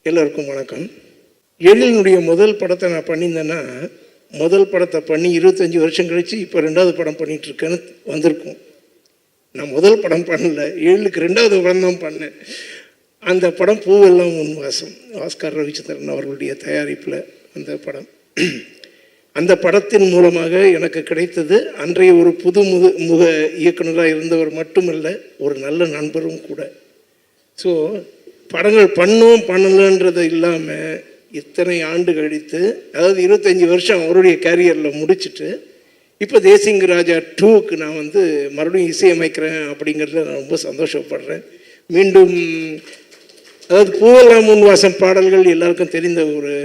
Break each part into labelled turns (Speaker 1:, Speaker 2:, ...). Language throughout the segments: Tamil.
Speaker 1: எல்லோருக்கும் வணக்கம். எழிலினுடைய முதல் படத்தை நான் பண்ணியிருந்தேன்னா, முதல் படத்தை பண்ணி 25 வருஷம் கழித்து இப்போ 2வது படம் பண்ணிகிட்ருக்கேன்னு வந்திருக்கும். நான் முதல் படம் பண்ணல, எழிலுக்கு 2வது படம் தான் பண்ணேன். அந்த படம் பூவெல்லாம் உன் வாசம், ஆஸ்கார் ரவிச்சந்திரன் அவர்களுடைய தயாரிப்பில் அந்த படம். அந்த படத்தின் மூலமாக எனக்கு கிடைத்தது அன்றைய ஒரு புது முக இயக்குனராக இருந்தவர் மட்டுமல்ல, ஒரு நல்ல நண்பரும் கூட. ஸோ படங்கள் பண்ணோம் பண்ணலன்றது இல்லாமல் இத்தனை ஆண்டு கழித்து, அதாவது 25 வருஷம் அவருடைய கேரியரில் முடிச்சுட்டு, இப்போ தேசிங்க ராஜா 2க்கு நான் மறுபடியும் இசையமைக்கிறேன் அப்படிங்கிறத நான் ரொம்ப சந்தோஷப்படுறேன். மீண்டும் அதாவது பூவெல்லாம் முன் வாசம் பாடல்கள் எல்லாருக்கும் தெரிந்த ஒரு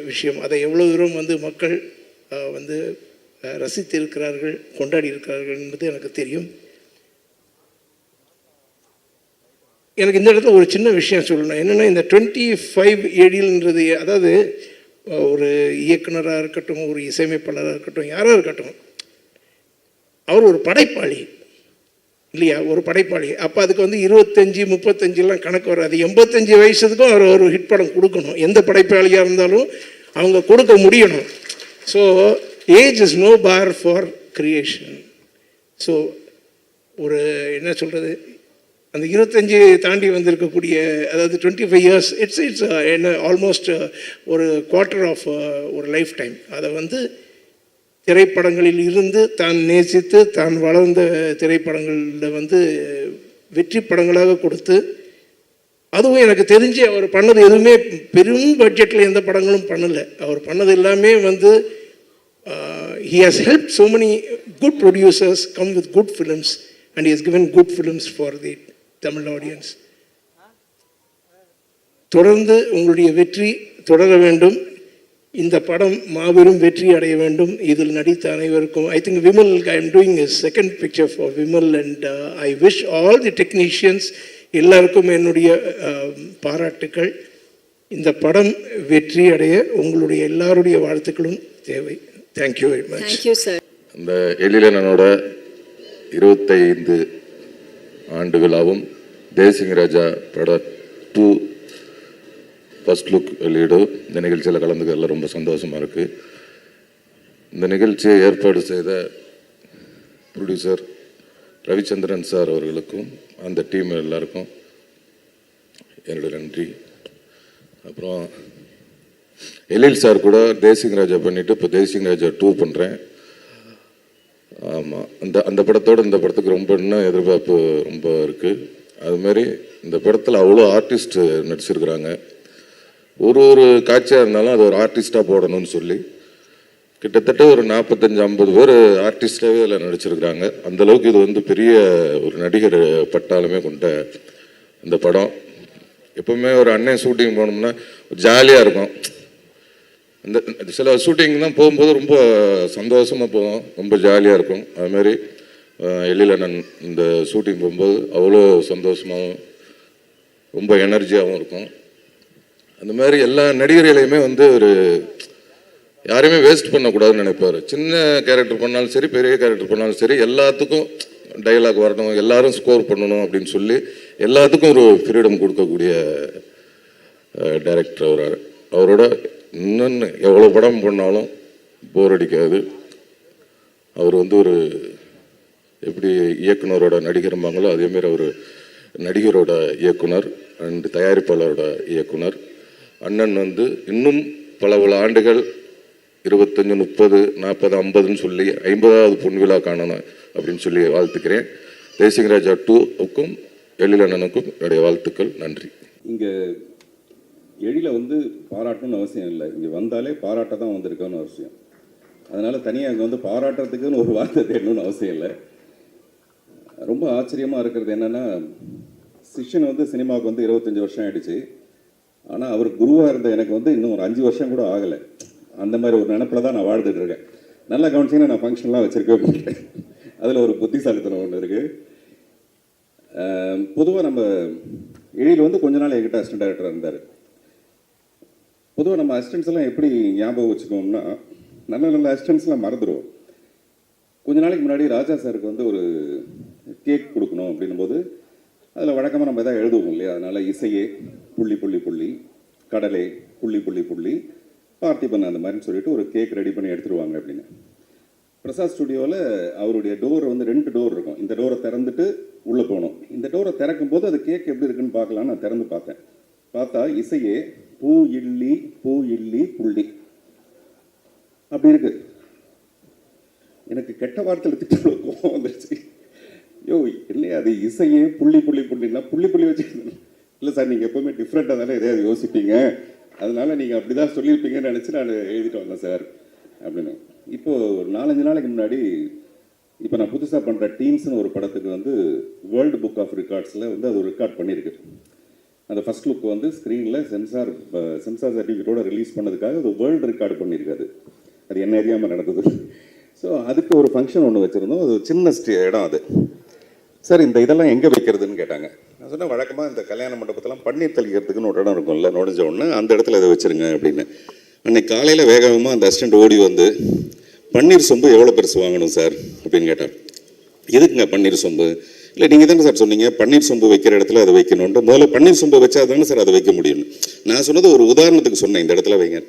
Speaker 1: விஷயம். அதை எவ்வளோ தூரம் மக்கள் ரசித்து இருக்கிறார்கள், கொண்டாடி இருக்கிறார்கள் என்பது எனக்கு தெரியும். எனக்கு இந்த இடத்துல ஒரு சின்ன விஷயம் சொல்லணும். என்னென்னா, இந்த 25 ஏடில்ன்றது, அதாவது ஒரு இயக்குனராக இருக்கட்டும், ஒரு இசையமைப்பாளராக இருக்கட்டும், யாராக இருக்கட்டும், அவர் ஒரு படைப்பாளி இல்லையா? ஒரு படைப்பாளி. அப்போ அதுக்கு 25, 35 கணக்கு வராது. 85 வயசுக்கும் அவர் ஒரு ஹிட் படம் கொடுக்கணும். எந்த படைப்பாளியாக இருந்தாலும் அவங்க கொடுக்க முடியணும். So age is no bar for creation. So ஒரு என்ன சொல்கிறது, அந்த 25 தாண்டி வந்திருக்கக்கூடிய, அதாவது 25 இயர்ஸ், இட்ஸ் என்ன ஆல்மோஸ்ட் ஒரு குவார்ட்டர் ஆஃப் ஒரு லைஃப் டைம். அதை திரைப்படங்களில் இருந்து தான் நேசித்து தான் வளர்ந்த திரைப்படங்களில் வெற்றி படங்களாக கொடுத்து, அதுவும் எனக்கு தெரிஞ்சு அவர் பண்ணது எதுவுமே பெரும் பட்ஜெட்டில் எந்த படங்களும் பண்ணலை. அவர் பண்ணது எல்லாமே he has helped so many good producers come with good films, and he has given good films for the Tamil audience. தொடர்ந்து உங்களுடைய வெற்றி தொடர வேண்டும். இந்த படம் மாபெரும் வெற்றி அடைய வேண்டும். இதில் நடித்த அனைவருக்கும், I think Vimal, I am doing a second picture for Vimal, and I wish all the technicians, எல்லாருக்கும் என்னுடைய பாராட்டுக்கள். இந்த படம் வெற்றி அடைய உங்களுடைய எல்லாருடைய வாழ்த்துக்களும் தேவை. Thank you very much.
Speaker 2: Thank you sir.
Speaker 3: இந்த எழிலனோட 25 ஆண்டு விழாவும் தேசிங்க ராஜா பட 2 ஃபர்ஸ்ட் லுக் வெளியீடு இந்த நிகழ்ச்சியில் கலந்துக்கிறதுல ரொம்ப சந்தோஷமாக இருக்குது. இந்த நிகழ்ச்சியை ஏற்பாடு செய்த ப்ரொடியூசர் ரவிச்சந்திரன் சார் அவர்களுக்கும் அந்த டீம் எல்லாருக்கும் என்னோட நன்றி. அப்புறம் எழில் சார் கூட தேசிங் ராஜா பண்ணிவிட்டு இப்போ தேசிங் ராஜா 2 பண்ணுறேன். ஆமாம், அந்த படத்தோடு இந்த படத்துக்கு ரொம்ப இன்னும் எதிர்பார்ப்பு ரொம்ப இருக்குது. அதுமாரி இந்த படத்தில் அவ்வளோ ஆர்டிஸ்ட் நடிச்சிருக்கிறாங்க. ஒரு காட்சியாக இருந்தாலும் அது ஒரு ஆர்டிஸ்டாக போடணும்னு சொல்லி கிட்டத்தட்ட ஒரு 45-50 பேர் ஆர்டிஸ்டாகவே அதில் நடிச்சிருக்கிறாங்க. அந்தளவுக்கு இது பெரிய ஒரு நடிகர் பட்டாலுமே கொண்ட இந்த படம். எப்போவுமே ஒரு அண்ணன் ஷூட்டிங் போனோம்னா ஜாலியாக இருக்கும். இந்த சில ஷூட்டிங் தான் போகும்போது ரொம்ப சந்தோஷமாக போவோம், ரொம்ப ஜாலியாக இருக்கும். அதுமாரி எழில் அண்ணன் இந்த ஷூட்டிங் போகும்போது அவ்வளோ சந்தோஷமாகவும் ரொம்ப எனர்ஜியாகவும் இருக்கும். அந்த மாதிரி எல்லா நடிகர்களையுமே ஒரு யாரையுமே வேஸ்ட் பண்ணக்கூடாதுன்னு நினைப்பார். சின்ன கேரக்டர் பண்ணாலும் சரி, பெரிய கேரக்டர் பண்ணாலும் சரி, எல்லாத்துக்கும் டைலாக் வரணும், எல்லாரும் ஸ்கோர் பண்ணணும் அப்படின்னு சொல்லி எல்லாத்துக்கும் ஒரு ஃப்ரீடம் கொடுக்கக்கூடிய டைரக்டர் அவரோட இன்னொன்று எவ்வளோ படம் பண்ணாலும் போர் அடிக்காது. அவர் ஒரு எப்படி இயக்குனரோட நடிகர்பாங்களோ அதேமாரி அவர் நடிகரோட இயக்குனர் அண்ட் தயாரிப்பாளரோட இயக்குனர். அண்ணன் இன்னும் பல ஆண்டுகள் 25, 30, 40, 50ன்னு சொல்லி 50வது பொன்விழா காணணும் அப்படின்னு சொல்லி வாழ்த்துக்கிறேன். தேசிங்க ராஜா 2க்கும் எழில் அண்ணனுக்கும் என்னுடைய வாழ்த்துக்கள். நன்றி.
Speaker 4: இங்கே எழில பாராட்டணும்னு அவசியம் இல்லை, இங்கே வந்தாலே பாராட்ட தான் வந்திருக்கான்னு அவசியம். அதனால் தனியாக அங்கே பாராட்டுறதுக்குன்னு ஒரு வார்த்தை தேடணும்னு அவசியம் இல்லை. ரொம்ப ஆச்சரியமாக இருக்கிறது என்னென்னா, சிஷ்யன் சினிமாவுக்கு 25 வருஷம் ஆகிடுச்சு. ஆனால் அவர் குருவாக இருந்த எனக்கு இன்னும் ஒரு 5 வருஷம் கூட ஆகலை. அந்த மாதிரி ஒரு நினப்பில் தான் நான் வாழ்ந்துட்டுருக்கேன். நல்லா கவனிச்சிங்கன்னா நான் ஃபங்க்ஷன்லாம் வச்சுருக்கவே மாட்டேன். அதில் ஒரு புத்திசாலித்தனம் ஒன்று இருக்குது. பொதுவாக நம்ம எழில் கொஞ்ச நாள் என்கிட்ட அசிஸ்டன்ட் டைரக்டராக இருந்தார். பொதுவாக நம்ம அசிஸ்டன்ஸ் எல்லாம் எப்படி ஞாபகம் வச்சுக்கோம்னா, நல்ல அசிஸ்டன்ஸ்லாம் மறந்துடுவோம். கொஞ்ச நாளைக்கு முன்னாடி ராஜா சாருக்கு ஒரு கேக் கொடுக்கணும் அப்படின்னும் போது அதில் வழக்கமாக நம்ம எதாவது எழுதுவோம் இல்லையா? அதனால் இசையே புள்ளி புள்ளி புள்ளி கடலை புள்ளி புள்ளி புள்ளி பார்த்திபன் அந்த மாதிரின்னு சொல்லிட்டு ஒரு கேக் ரெடி பண்ணி எடுத்துருவாங்க அப்படின்னு. பிரசாத் ஸ்டுடியோவில் அவருடைய டோர் வந்து 2 டோர் இருக்கும். இந்த டோரை திறந்துட்டு உள்ளே போகணும். இந்த டோரை திறக்கும் போது அது கேக் எப்படி இருக்குன்னு பார்க்கலான்னு நான் திறந்து பார்த்தேன். பார்த்தா இசையே பூ இல்லி புள்ளி அப்படி இருக்கு. எனக்கு கெட்ட வார்த்தையில் திட்டு கோவம் வந்துருச்சு. யோ இல்லையா அது இசையே புள்ளி புள்ளின்னா புள்ளி வச்சு இல்லை சார் நீங்கள் எப்போவுமே டிஃப்ரெண்ட்டாக தானே எதையாவது யோசிப்பீங்க, அதனால நீங்கள் அப்படி தான் சொல்லியிருப்பீங்கன்னு நினச்சி நான் எழுதிட்டு வந்தேன் சார் அப்படின்னு. இப்போது ஒரு 4-5 நாளைக்கு முன்னாடி இப்போ நான் புதுசாக பண்ணுற டீம்ஸ்னு ஒரு படத்துக்கு வந்து வேர்ல்டு புக் ஆஃப் ரெக்கார்ட்ஸில் வந்து அது ரெக்கார்ட் பண்ணியிருக்கு. அந்த ஃபர்ஸ்ட் லுக் வந்து ஸ்க்ரீனில் சென்சார் சர்டிஃபிகேட்டோட ரிலீஸ் பண்ணதுக்காக அது வேர்ல்டு ரெக்கார்டு பண்ணியிருக்காது. அது என்ன அறியாமல் நடந்தது. ஸோ அதுக்கு ஒரு ஃபங்க்ஷன் ஒன்று வச்சுருந்தோம். அது சின்ன இடம் அது. சார் இந்த இதெல்லாம் எங்கே வைக்கிறதுன்னு கேட்டாங்க. நான் சொன்னேன் வழக்கமாக இந்த கல்யாண மண்டபத்தெல்லாம் பன்னீர் தெளிக்கிறதுக்குன்னு ஒரு இடம் இருக்கும்ல, நுழைஞ்ச உடனே அந்த இடத்துல இதை வச்சுருங்க அப்படின்னு. அன்னைக்கு காலையில் வேகமாக அந்த அசிஸ்டண்ட் ஓடி வந்து பன்னீர் சொம்பு எவ்வளோ பெருசு வாங்கணும் சார் அப்படின்னு கேட்டார். எதுக்குங்க பன்னீர் சொம்பு? இல்லை நீங்கள் தானே சார் சொன்னீங்க பன்னீர் சொம்பு வைக்கிற இடத்துல அதை வைக்கணுன்ட்டு. முதல்ல பன்னீர் சொம்பு வச்சா தானே சார் அதை வைக்க முடியும்னு. நான் சொன்னது ஒரு உதாரணத்துக்கு சொன்னேன், இந்த இடத்துல வைங்க.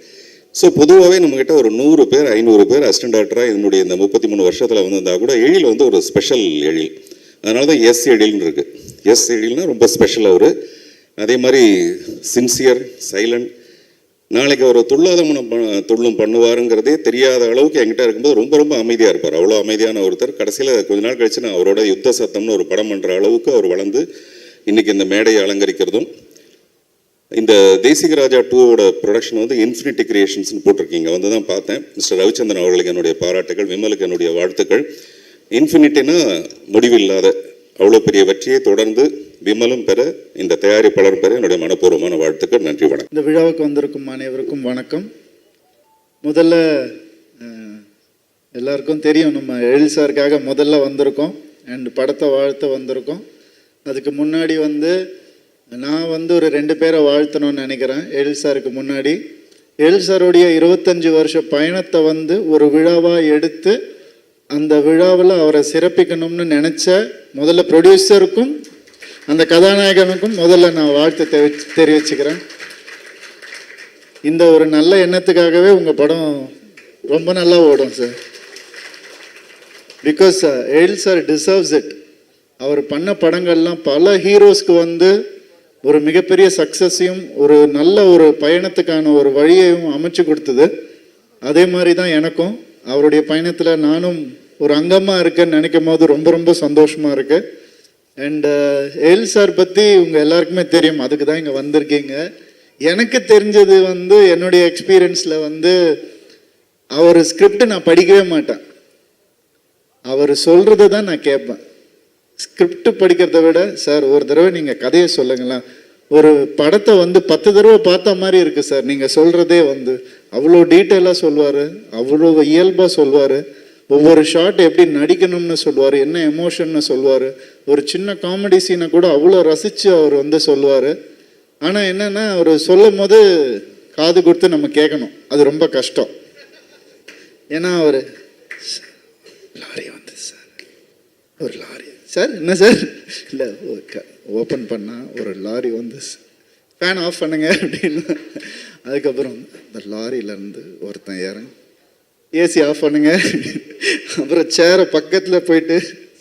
Speaker 4: ஸோ பொதுவாகவே நம்மக்கிட்ட ஒரு 100 பேர் 500 பேர் அசிஸ்டன்ட் டைரக்டராக என்னுடைய இந்த 33 வருஷத்தில் வந்திருந்தால் கூட எழில் வந்து ஒரு ஸ்பெஷல் எழில். அதனால தான் எஸ் எழில்னு இருக்குது. எஸ் எழில்னா ரொம்ப ஸ்பெஷல் அவர். அதே மாதிரி சின்சியர், சைலண்ட். நாளைக்கு அவர் துள்ளும் பண்ணுவாருங்கிறதே தெரியாத அளவுக்கு என்கிட்ட இருக்கும்போது ரொம்ப அமைதியாக இருப்பார். அவ்வளோ அமைதியான ஒருத்தர். கடைசியில் கொஞ்ச நாள் கழிச்சு நான் அவரோட யுத்த சத்தம்னு ஒரு படம் பண்ணுற அளவுக்கு அவர் வளர்ந்து இன்னைக்கு இந்த மேடையை அலங்கரிக்கிறதும். இந்த தேசிகராஜா 2வோட ப்ரொடக்ஷன் வந்து இன்ஃபினிட்டி கிரியேஷன்ஸ்னு போட்டிருக்கீங்க, வந்து தான் பார்த்தேன். மிஸ்டர் ரவிச்சந்திரன் அவர்களுக்கு என்னுடைய பாராட்டுகள், விமலுக்கு என்னுடைய வாழ்த்துக்கள். இன்ஃபினிட்டினா முடிவில்லாத அவ்வளோ பெரிய வெற்றியை தொடர்ந்து விமலும் பெற, இந்த தயாரிப்பாளர் பெற என்னுடைய மனப்பூர்வமான வாழ்த்துக்கள். நன்றி, வணக்கம்.
Speaker 2: இந்த விழாவுக்கு வந்திருக்கும் அனைவருக்கும் வணக்கம். முதல்ல எல்லாருக்கும் தெரியும் நம்ம எழில் சாருக்காக முதல்ல வந்திருக்கோம் அண்ட் படத்தை வாழ்த்த வந்திருக்கோம். அதுக்கு முன்னாடி வந்து நான் வந்து ஒரு 2 பேரை வாழ்த்தணும்னு நினைக்கிறேன். எழில் சாருக்கு முன்னாடி எழில் சாருடைய 25 வருஷ பயணத்தை வந்து ஒரு விழாவாக எடுத்து அந்த விழாவில் அவரை சிறப்பிக்கணும்னு நினச்ச முதல்ல ப்ரொடியூசருக்கும் அந்த கதாநாயகனுக்கும் முதல்ல நான் வாழ்த்து தெரிவிச்சுக்கிறேன். இந்த ஒரு நல்ல எண்ணத்துக்காகவே உங்கள் படம் ரொம்ப நல்லா ஓடும் sir. Because Ezhil sir deserves it. அவர் பண்ண படங்கள்லாம் பல ஹீரோஸ்க்கு வந்து ஒரு மிகப்பெரிய சக்ஸஸையும் ஒரு நல்ல ஒரு பயணத்துக்கான ஒரு வழியையும் அமைச்சு கொடுத்தது. அதே மாதிரி தான் எனக்கும் அவருடைய பயணத்தில் நானும் ஒரு அங்கமாக இருக்கேன்னு நினைக்கும் போது ரொம்ப சந்தோஷமாக இருக்கு. அண்ட் எழில் சார் பற்றி உங்கள் எல்லாருக்குமே தெரியும், அதுக்கு தான் இங்கே வந்திருக்கீங்க. எனக்கு தெரிஞ்சது வந்து என்னுடைய எக்ஸ்பீரியன்ஸில் வந்து அவர் ஸ்கிரிப்ட் நான் படிக்கவே மாட்டேன், அவர் சொல்கிறத தான் நான் கேட்பேன். ஸ்கிரிப்ட் படிக்கிறத விட சார் ஒரு தடவை நீங்கள் கதையை சொல்லுங்களேன், ஒரு படத்தை வந்து 10 தடவை பார்த்த மாதிரி இருக்குது சார், நீங்கள் சொல்கிறதே வந்து அவ்வளோ டீட்டெயிலாக சொல்வார், அவ்வளோ இயல்பாக சொல்வார். ஒவ்வொரு ஷாட் எப்படி நடிக்கணும்னு சொல்லுவார், என்ன எமோஷன்னு சொல்லுவார். ஒரு சின்ன காமெடி சீனை கூட அவ்வளோ ரசித்து அவர் வந்து சொல்லுவார். ஆனால் என்னென்னா அவர் சொல்லும் போது காது கொடுத்து நம்ம கேட்கணும், அது ரொம்ப கஷ்டம். ஏன்னா அவர் லாரி வந்து சார், ஒரு லாரி சார், என்ன சார், இல்லை ஓப்பன் பண்ணால் ஒரு லாரி வந்து ஃபேன் ஆஃப் பண்ணுங்க அப்படின்னு. அதுக்கப்புறம் இந்த லாரியிலேருந்து ஒருத்தன் இறங்கி ஏசி ஆஃப் பண்ணுங்க, அப்புறம் சேரை பக்கத்தில் போயிட்டு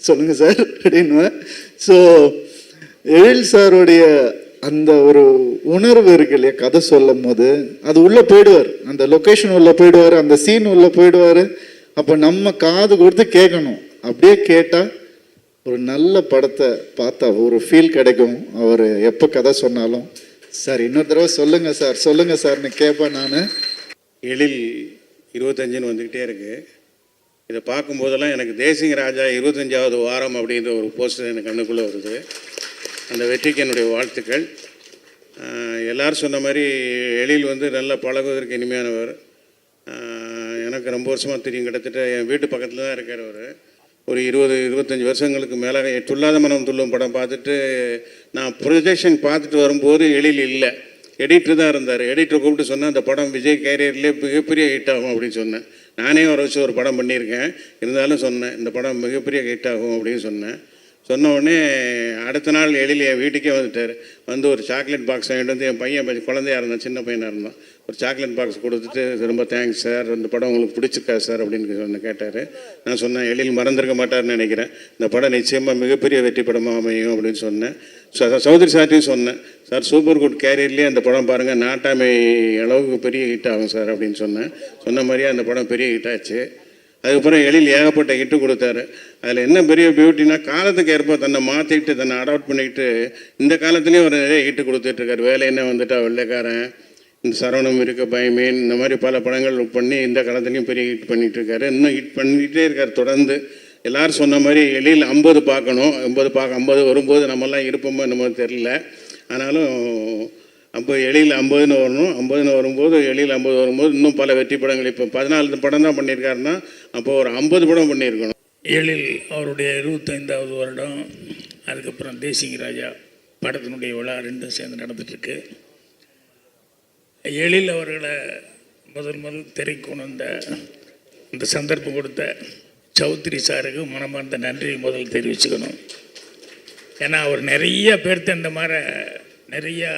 Speaker 2: சொல்லுங்கள் சார் அப்படின்னு. ஸோ எழில் சாருடைய அந்த ஒரு உணர்வு இருக்கு இல்லையா, கதை சொல்லும் போது அது உள்ளே போயிடுவார், அந்த லொக்கேஷன் உள்ளே போயிடுவார், அந்த சீன் உள்ளே போயிடுவார். அப்போ நம்ம காது கொடுத்து கேட்கணும். அப்படியே கேட்டால் ஒரு நல்ல படத்தை பார்த்தா ஒரு ஃபீல் கிடைக்கும். அவர் எப்போ கதை சொன்னாலும் சார் இன்னொரு தடவை சொல்லுங்கள் சார்னு கேட்பேன் நான்.
Speaker 5: எழில் 25ன்னு வந்துக்கிட்டே இருக்குது. இதை பார்க்கும்போதெல்லாம் எனக்கு தேசிங்க ராஜா 25வது வாரம் அப்படின்ற ஒரு போஸ்டர் எனக்கு கண்ணுக்குள்ளே வருது. அந்த வெற்றிக்கு என்னுடைய வாழ்த்துக்கள். எல்லோரும் சொன்ன மாதிரி எழில் வந்து நல்லா பழகுவதற்கு இனிமையானவர். எனக்கு ரொம்ப வருஷமாக தெரியும், கிட்டத்தட்ட என் வீட்டு பக்கத்தில் தான் இருக்கார் அவர். ஒரு 20-25 வருஷங்களுக்கு மேலே துள்ளாத மனம் துள்ளும் படம் பார்த்துட்டு நான் ப்ரொஜெக்ஷன் பார்த்துட்டு வரும்போது எழில் இல்லை, எடிட்டர் தான் இருந்தார். எடிட்டர் கூப்பிட்டு சொன்னேன், அந்த படம் விஜய் கேரியர்லேயே மிகப்பெரிய ஹிட் ஆகும் அப்படின்னு சொன்னேன். நானே வர வச்சு ஒரு படம் பண்ணியிருக்கேன், இருந்தாலும் சொன்னேன் இந்த படம் மிகப்பெரிய ஹிட் ஆகும் அப்படின்னு சொன்னேன். சொன்ன உடனே அடுத்த நாள் எழில் என் வீட்டுக்கே வந்துட்டார். வந்து ஒரு சாக்லேட் பாக்ஸ் வாங்கிட்டு வந்து என் பையன் குழந்தையாக இருந்தான், சின்ன பையனாக இருந்தான், ஒரு சாக்லேட் பாக்ஸ் கொடுத்துட்டு ரொம்ப தேங்க்ஸ் சார், இந்த படம் உங்களுக்கு பிடிச்சிருக்கா சார் அப்படின்னு கேட்டார். நான் சொன்னேன் எழில் மறந்துருக்க மாட்டார்னு நினைக்கிறேன், இந்த படம் நிச்சயமாக மிகப்பெரிய வெற்றி படமாக அமையும் அப்படின்னு சொன்னேன். சௌத்ரி சார்ட்டையும் சொன்னேன், சார் சூப்பர் குட் கேரியர்லேயே அந்த படம் பாருங்கள் நாட்டாமை அளவுக்கு பெரிய ஹிட் ஆகும் சார் அப்படின்னு சொன்னேன். சொன்ன மாதிரியே அந்த படம் பெரிய ஹிட் ஆச்சு. அதுக்கப்புறம் எழில் ஏகப்பட்ட ஹிட்டு கொடுத்தாரு. அதில் என்ன பெரிய பியூட்டினா, காலத்துக்கு ஏற்ப தன்னை மாற்றிக்கிட்டு தன்னை அடாப்ட் பண்ணிக்கிட்டு இந்த காலத்துலேயும் ஒரு நிறைய ஹிட்டு கொடுத்துட்ருக்காரு. வேலை என்ன வந்துட்டா வெள்ளைக்காரன், இந்த சரவணம் இருக்க பயமேன், இந்த மாதிரி பல படங்கள் பண்ணி இந்த காலத்துலேயும் பெரிய ஹிட் பண்ணிகிட்ருக்காரு. இன்னும் ஹிட் பண்ணிகிட்டே இருக்கார் தொடர்ந்து. எல்லோரும் சொன்ன மாதிரி எழில் 50 பார்க்கணும், 50 வரும்போது நம்மெல்லாம் இருப்போமோ என்னமோ தெரியல. ஆனாலும் எழில் 50ன்னு வரணும், 50ன்னு வரும்போது எழில் 50 வரும்போது இன்னும் பல வெற்றி படங்கள், இப்போ 14 படம் தான் பண்ணியிருக்காருன்னா அப்போ ஒரு 50 படம் பண்ணியிருக்கணும்.
Speaker 6: எழில் அவருடைய 25வது வருடம், அதுக்கப்புறம் தேசிங்க ராஜா படத்தினுடைய விழா ரெண்டும் சேர்ந்து நடந்துட்டுருக்கு. எழில் அவர்களை முதல் திரைக்கு கொண்டு வந்த இந்த சந்தர்ப்பம் கொடுத்த சௌத்ரி சாருக்கு மனமார்ந்த நன்றி முதல் தெரிவிச்சுக்கணும். ஏன்னா அவர் நிறைய பேர்த்த இந்த மாதிரி நிறையா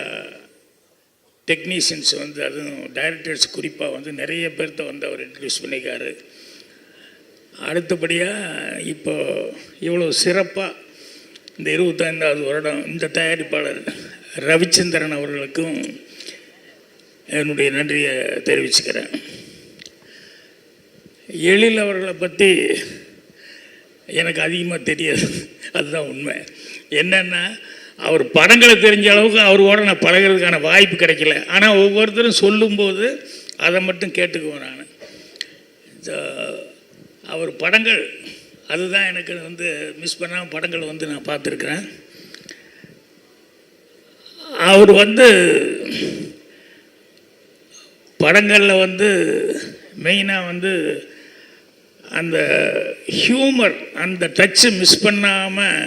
Speaker 6: டெக்னீஷியன்ஸ் வந்து, அதுவும் டைரக்டர்ஸ் குறிப்பாக வந்து நிறைய பேர்த்த வந்து அவர் இன்ட்ரடியூஸ் பண்ணிக்காரு. அடுத்தபடியாக இப்போ இவ்வளோ சிறப்பாக இந்த 25வது வருடம் இந்த தயாரிப்பாளர் ரவிச்சந்திரன் அவர்களுக்கும் என்னுடைய நன்றியை தெரிவிச்சுக்கிறேன். எழில் அவர்களை பற்றி எனக்கு அதிகமாக தெரியாது, அதுதான் உண்மை. என்னென்னா அவர் படங்களை தெரிஞ்ச அளவுக்கு அவரோட நான் பழகிறதுக்கான வாய்ப்பு கிடைக்கல. ஆனால் ஒவ்வொருத்தரும் சொல்லும்போது அதை மட்டும் கேட்டுக்குவேன் நான். அவர் படங்கள் அதுதான் எனக்கு வந்து மிஸ் பண்ணாமல் படங்கள் வந்து நான் பார்த்துருக்குறேன். அவர் வந்து படங்களில் வந்து மெயினாக வந்து அந்த ஹியூமர், அந்த டச்சு மிஸ் பண்ணாமல்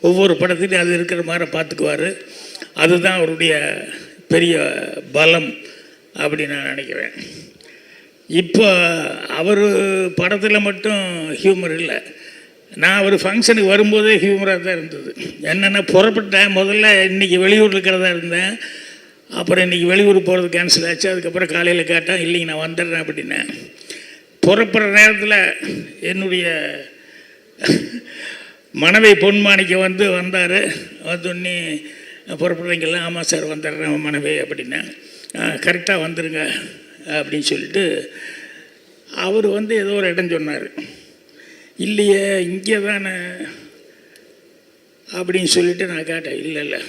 Speaker 6: ஒவ்வொரு படத்துலையும் அது இருக்கிற மாதிரி பார்த்துக்குவார். அதுதான் அவருடைய பெரிய பலம் அப்படின்னு நான் நினைக்கிறேன். இப்போ அவர் படத்தில் மட்டும் ஹியூமர் இல்லை, நான் ஒரு ஃபங்க்ஷனுக்கு வரும்போதே ஹியூமராக தான் இருந்தது. என்னென்னா புறப்பட்டேன், முதல்ல இன்றைக்கி வெளியூர் இருக்கிறதா இருந்தேன், அப்புறம் இன்றைக்கி வெளியூர் போகிறது கேன்சல் ஆச்சு. அதுக்கப்புறம் காலையில் கேட்டேன், இல்லைங்க நான் வந்துடுறேன் அப்படின்னேன். புறப்படுற நேரத்தில் என்னுடைய மனைவி பொன்மாணிக்க வந்தார். வந்தோடனே புறப்படுறீங்களா? ஆமாம் சார் வந்துடுறேன் மனைவி அப்படின்னேன். கரெக்டாக வந்துடுங்க அப்படின்னு சொல்லிட்டு அவர் ஏதோ ஒரு இடம் சொன்னார். இல்லையே இங்கே தானே அப்படின்னு சொல்லிட்டு நான் கேட்டேன். இல்லை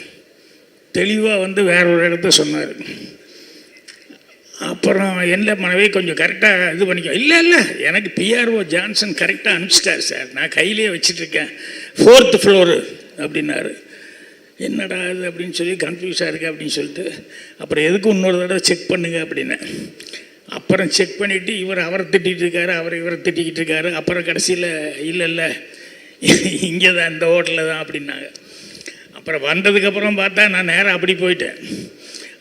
Speaker 6: தெளிவாக வேற ஒரு இடத்த சொன்னார். அப்புறம் என்ன மனைவி கொஞ்சம் கரெக்டாக இது பண்ணிக்கோ. இல்லை எனக்கு பிஆர்ஓ ஜான்சன் கரெக்டாக அனுப்பிச்சிட்டார் சார், நான் கையிலே வச்சிட்ருக்கேன், 4th ஃப்ளோரு அப்படின்னாரு. என்னடா இது அப்படின்னு சொல்லி கன்ஃபியூஸாக இருக்குது அப்படின்னு சொல்லிட்டு அப்புறம் எதுக்கு இன்னொரு தடவை செக் பண்ணுங்க அப்படின்னேன். அப்புறம் செக் பண்ணிவிட்டு அவரை திட்டிகிட்டு இருக்காரு, இவரை திட்டிக்கிட்டு இருக்காரு. அப்புறம் கடைசியில் இல்லை இங்கே தான் இந்த ஹோட்டலில் தான் அப்படின்னாங்க. அப்புறம் வந்ததுக்கப்புறம் பார்த்தா நான் நேராக அப்படி போயிட்டேன்.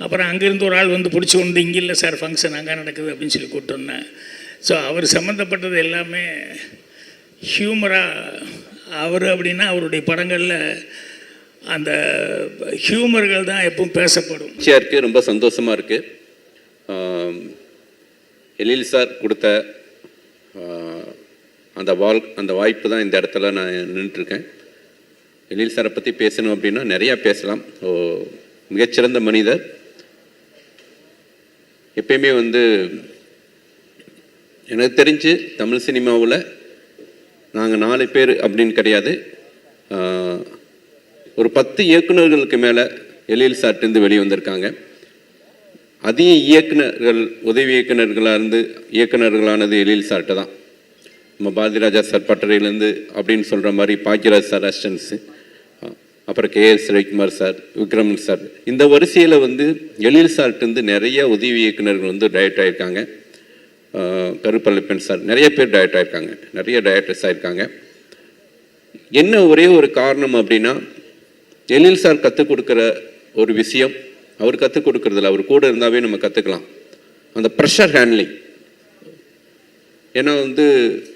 Speaker 6: அப்புறம் அங்கேருந்து ஒரு ஆள் பிடிச்சி இங்கே இல்லை சார் ஃபங்க்ஷன் அங்கே நடக்குது அப்படின்னு சொல்லி கூப்பிட்டு வந்தேன். ஸோ அவர் சம்மந்தப்பட்டது எல்லாமே ஹியூமராக. அவர் அப்படின்னா அவருடைய படங்களில் அந்த ஹியூமர்கள் தான் எப்பவும் பேசப்படும்.
Speaker 7: இருக்குது, ரொம்ப சந்தோஷமாக இருக்குது. எழில் சார் கொடுத்த அந்த வாய்ப்பு தான் இந்த இடத்துல நான் நின்றுட்டுருக்கேன். எழில் சாரை பற்றி பேசணும் அப்படின்னா நிறையா பேசலாம். மிகச்சிறந்த மனிதர். எப்பயுமே எனக்கு தெரிஞ்சு தமிழ் சினிமாவில் நாங்கள் 4 பேர் அப்படின்னு கிடையாது, ஒரு 10 இயக்குநர்களுக்கு மேலே எழில் சார்ட்டேருந்து வெளியே வந்திருக்காங்க. அதிக இயக்குநர்கள் உதவி இயக்குநர்களானது எழில் சார்ட்ட தான். நம்ம பாரதிராஜா சார் பட்டறையிலேருந்து அப்படின்னு சொல்கிற மாதிரி பாக்கியராஜ் சார் அசிஸ்டன்ஸு, அப்புறம் K S Ravikumar sir, Vikraman sir, இந்த வரிசையில் எழில் சார்ட்டேருந்து நிறைய உதவி இயக்குநர்கள் டைரக்ட் ஆகியிருக்காங்க. கருப்பள்ளப்பன் சார், நிறைய பேர் டைரக்ட் ஆகியிருக்காங்க, நிறைய டைரக்டர்ஸ் ஆகியிருக்காங்க. என்ன ஒரே ஒரு காரணம் அப்படின்னா, எழில் சார் கற்றுக் கொடுக்குற ஒரு விஷயம், அவர் கற்றுக் கொடுக்குறதில்ல, அவர் கூட இருந்தாவே நம்ம கற்றுக்கலாம். அந்த ப்ரெஷர் ஹேண்ட்லிங், ஏன்னா வந்து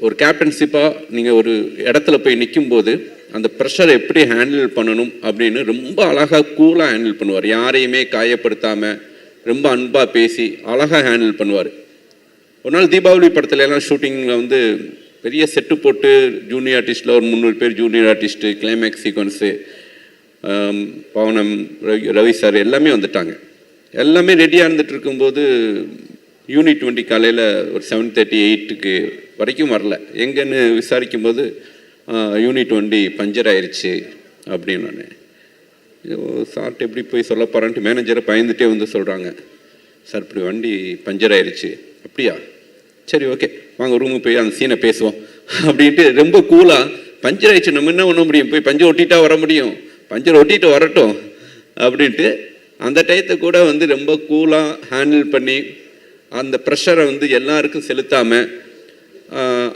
Speaker 7: ஒரு கேப்டன்ஷிப்பாக நீங்கள் ஒரு இடத்துல போய் நிற்கும்போது அந்த ப்ரெஷரை எப்படி ஹேண்டில் பண்ணணும் அப்படின்னு ரொம்ப அழகாக கூலாக ஹேண்டில் பண்ணுவார். யாரையுமே காயப்படுத்தாமல் ரொம்ப அன்பாக பேசி அழகாக ஹேண்டில் பண்ணுவார். ஒரு நாள் தீபாவளி படத்துல எல்லாம் ஷூட்டிங்கில் வந்து பெரிய செட்டு போட்டு ஜூனியர் ஆர்டிஸ்டில் ஒரு 300 பேர் junior artist, climax sequence, Pavanam, Ravi sir எல்லாமே வந்துட்டாங்க. எல்லாமே ரெடியாக இருந்துகிட்டு இருக்கும்போது யூனிட் 20 காலையில் ஒரு 7:38 வரைக்கும் வரல. எங்கன்னு விசாரிக்கும் போது யூனிட் 20 பஞ்சர் ஆயிடுச்சு அப்படின்னு நான் சார்ட்டு எப்படி போய் சொல்ல போகிறான்ட்டு மேனேஜரை பயந்துகிட்டே வந்து சொல்கிறாங்க, சார் இப்படி வண்டி பஞ்சர் ஆயிடுச்சு. அப்படியா, சரி ஓகே வாங்க ரூமுக்கு போய் அந்த சீனை பேசுவோம் அப்படின்ட்டு ரொம்ப கூலாக, பஞ்சர் ஆயிடுச்சு நம்ம என்ன பண்ண முடியும், போய் பஞ்சர் ஒட்டிட்டா வர முடியும், பஞ்சர் ஒட்டிட்டு வரட்டும் அப்படின்ட்டு அந்த டயத்தை கூட வந்து ரொம்ப கூலாக ஹேண்டில் பண்ணி அந்த ப்ரெஷரை வந்து எல்லாருக்கும் செலுத்தாமல்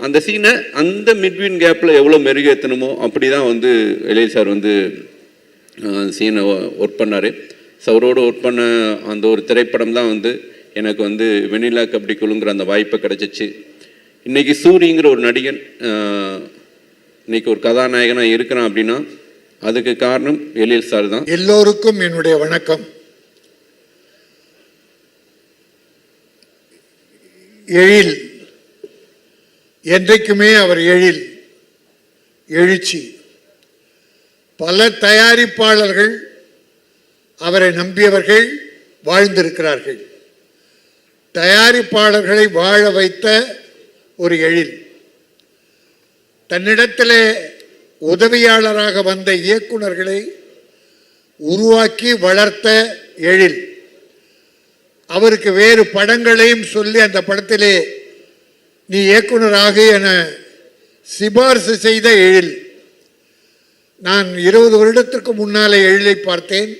Speaker 7: அந்த சீனை அந்த மிட்வீன் கேப்பில் எவ்வளோ மெருகேற்றணுமோ அப்படி தான் வந்து எழில் சார் வந்து சீனை ஒர்க் பண்ணார். ஸோ அவரோடு ஒர்க் பண்ண அந்த ஒரு திரைப்படம் தான் வந்து எனக்கு வந்து வெண்ணிலா கபடி குழுங்கிற அந்த வாய்ப்பை கிடச்சிச்சு. இன்றைக்கி சூரிங்கிற ஒரு நடிகன் இன்னைக்கு ஒரு கதாநாயகனாக இருக்கிறான் அப்படின்னா அதுக்கு காரணம் எழில் சார் தான்.
Speaker 8: எல்லோருக்கும் என்னுடைய வணக்கம். எழில் என்றைக்குமே அவர் எழில், எழுச்சி. பல தயாரிப்பாளர்கள் அவரை நம்பியவர்கள் வாழ்ந்திருக்கிறார்கள். தயாரிப்பாளர்களை வாழ வைத்த ஒரு எழில். தன்னிடத்திலே உதவியாளராக வந்த இயக்குனர்களை உருவாக்கி வளர்த்த எழில். அவருக்கு வேறு படங்களையும் சொல்லி அந்த படத்திலே நீ இயக்குனராக என சிபாரிசு செய்த எழில். நான் 20 வருடத்திற்கு முன்னாலே எழிலை பார்த்தேன்.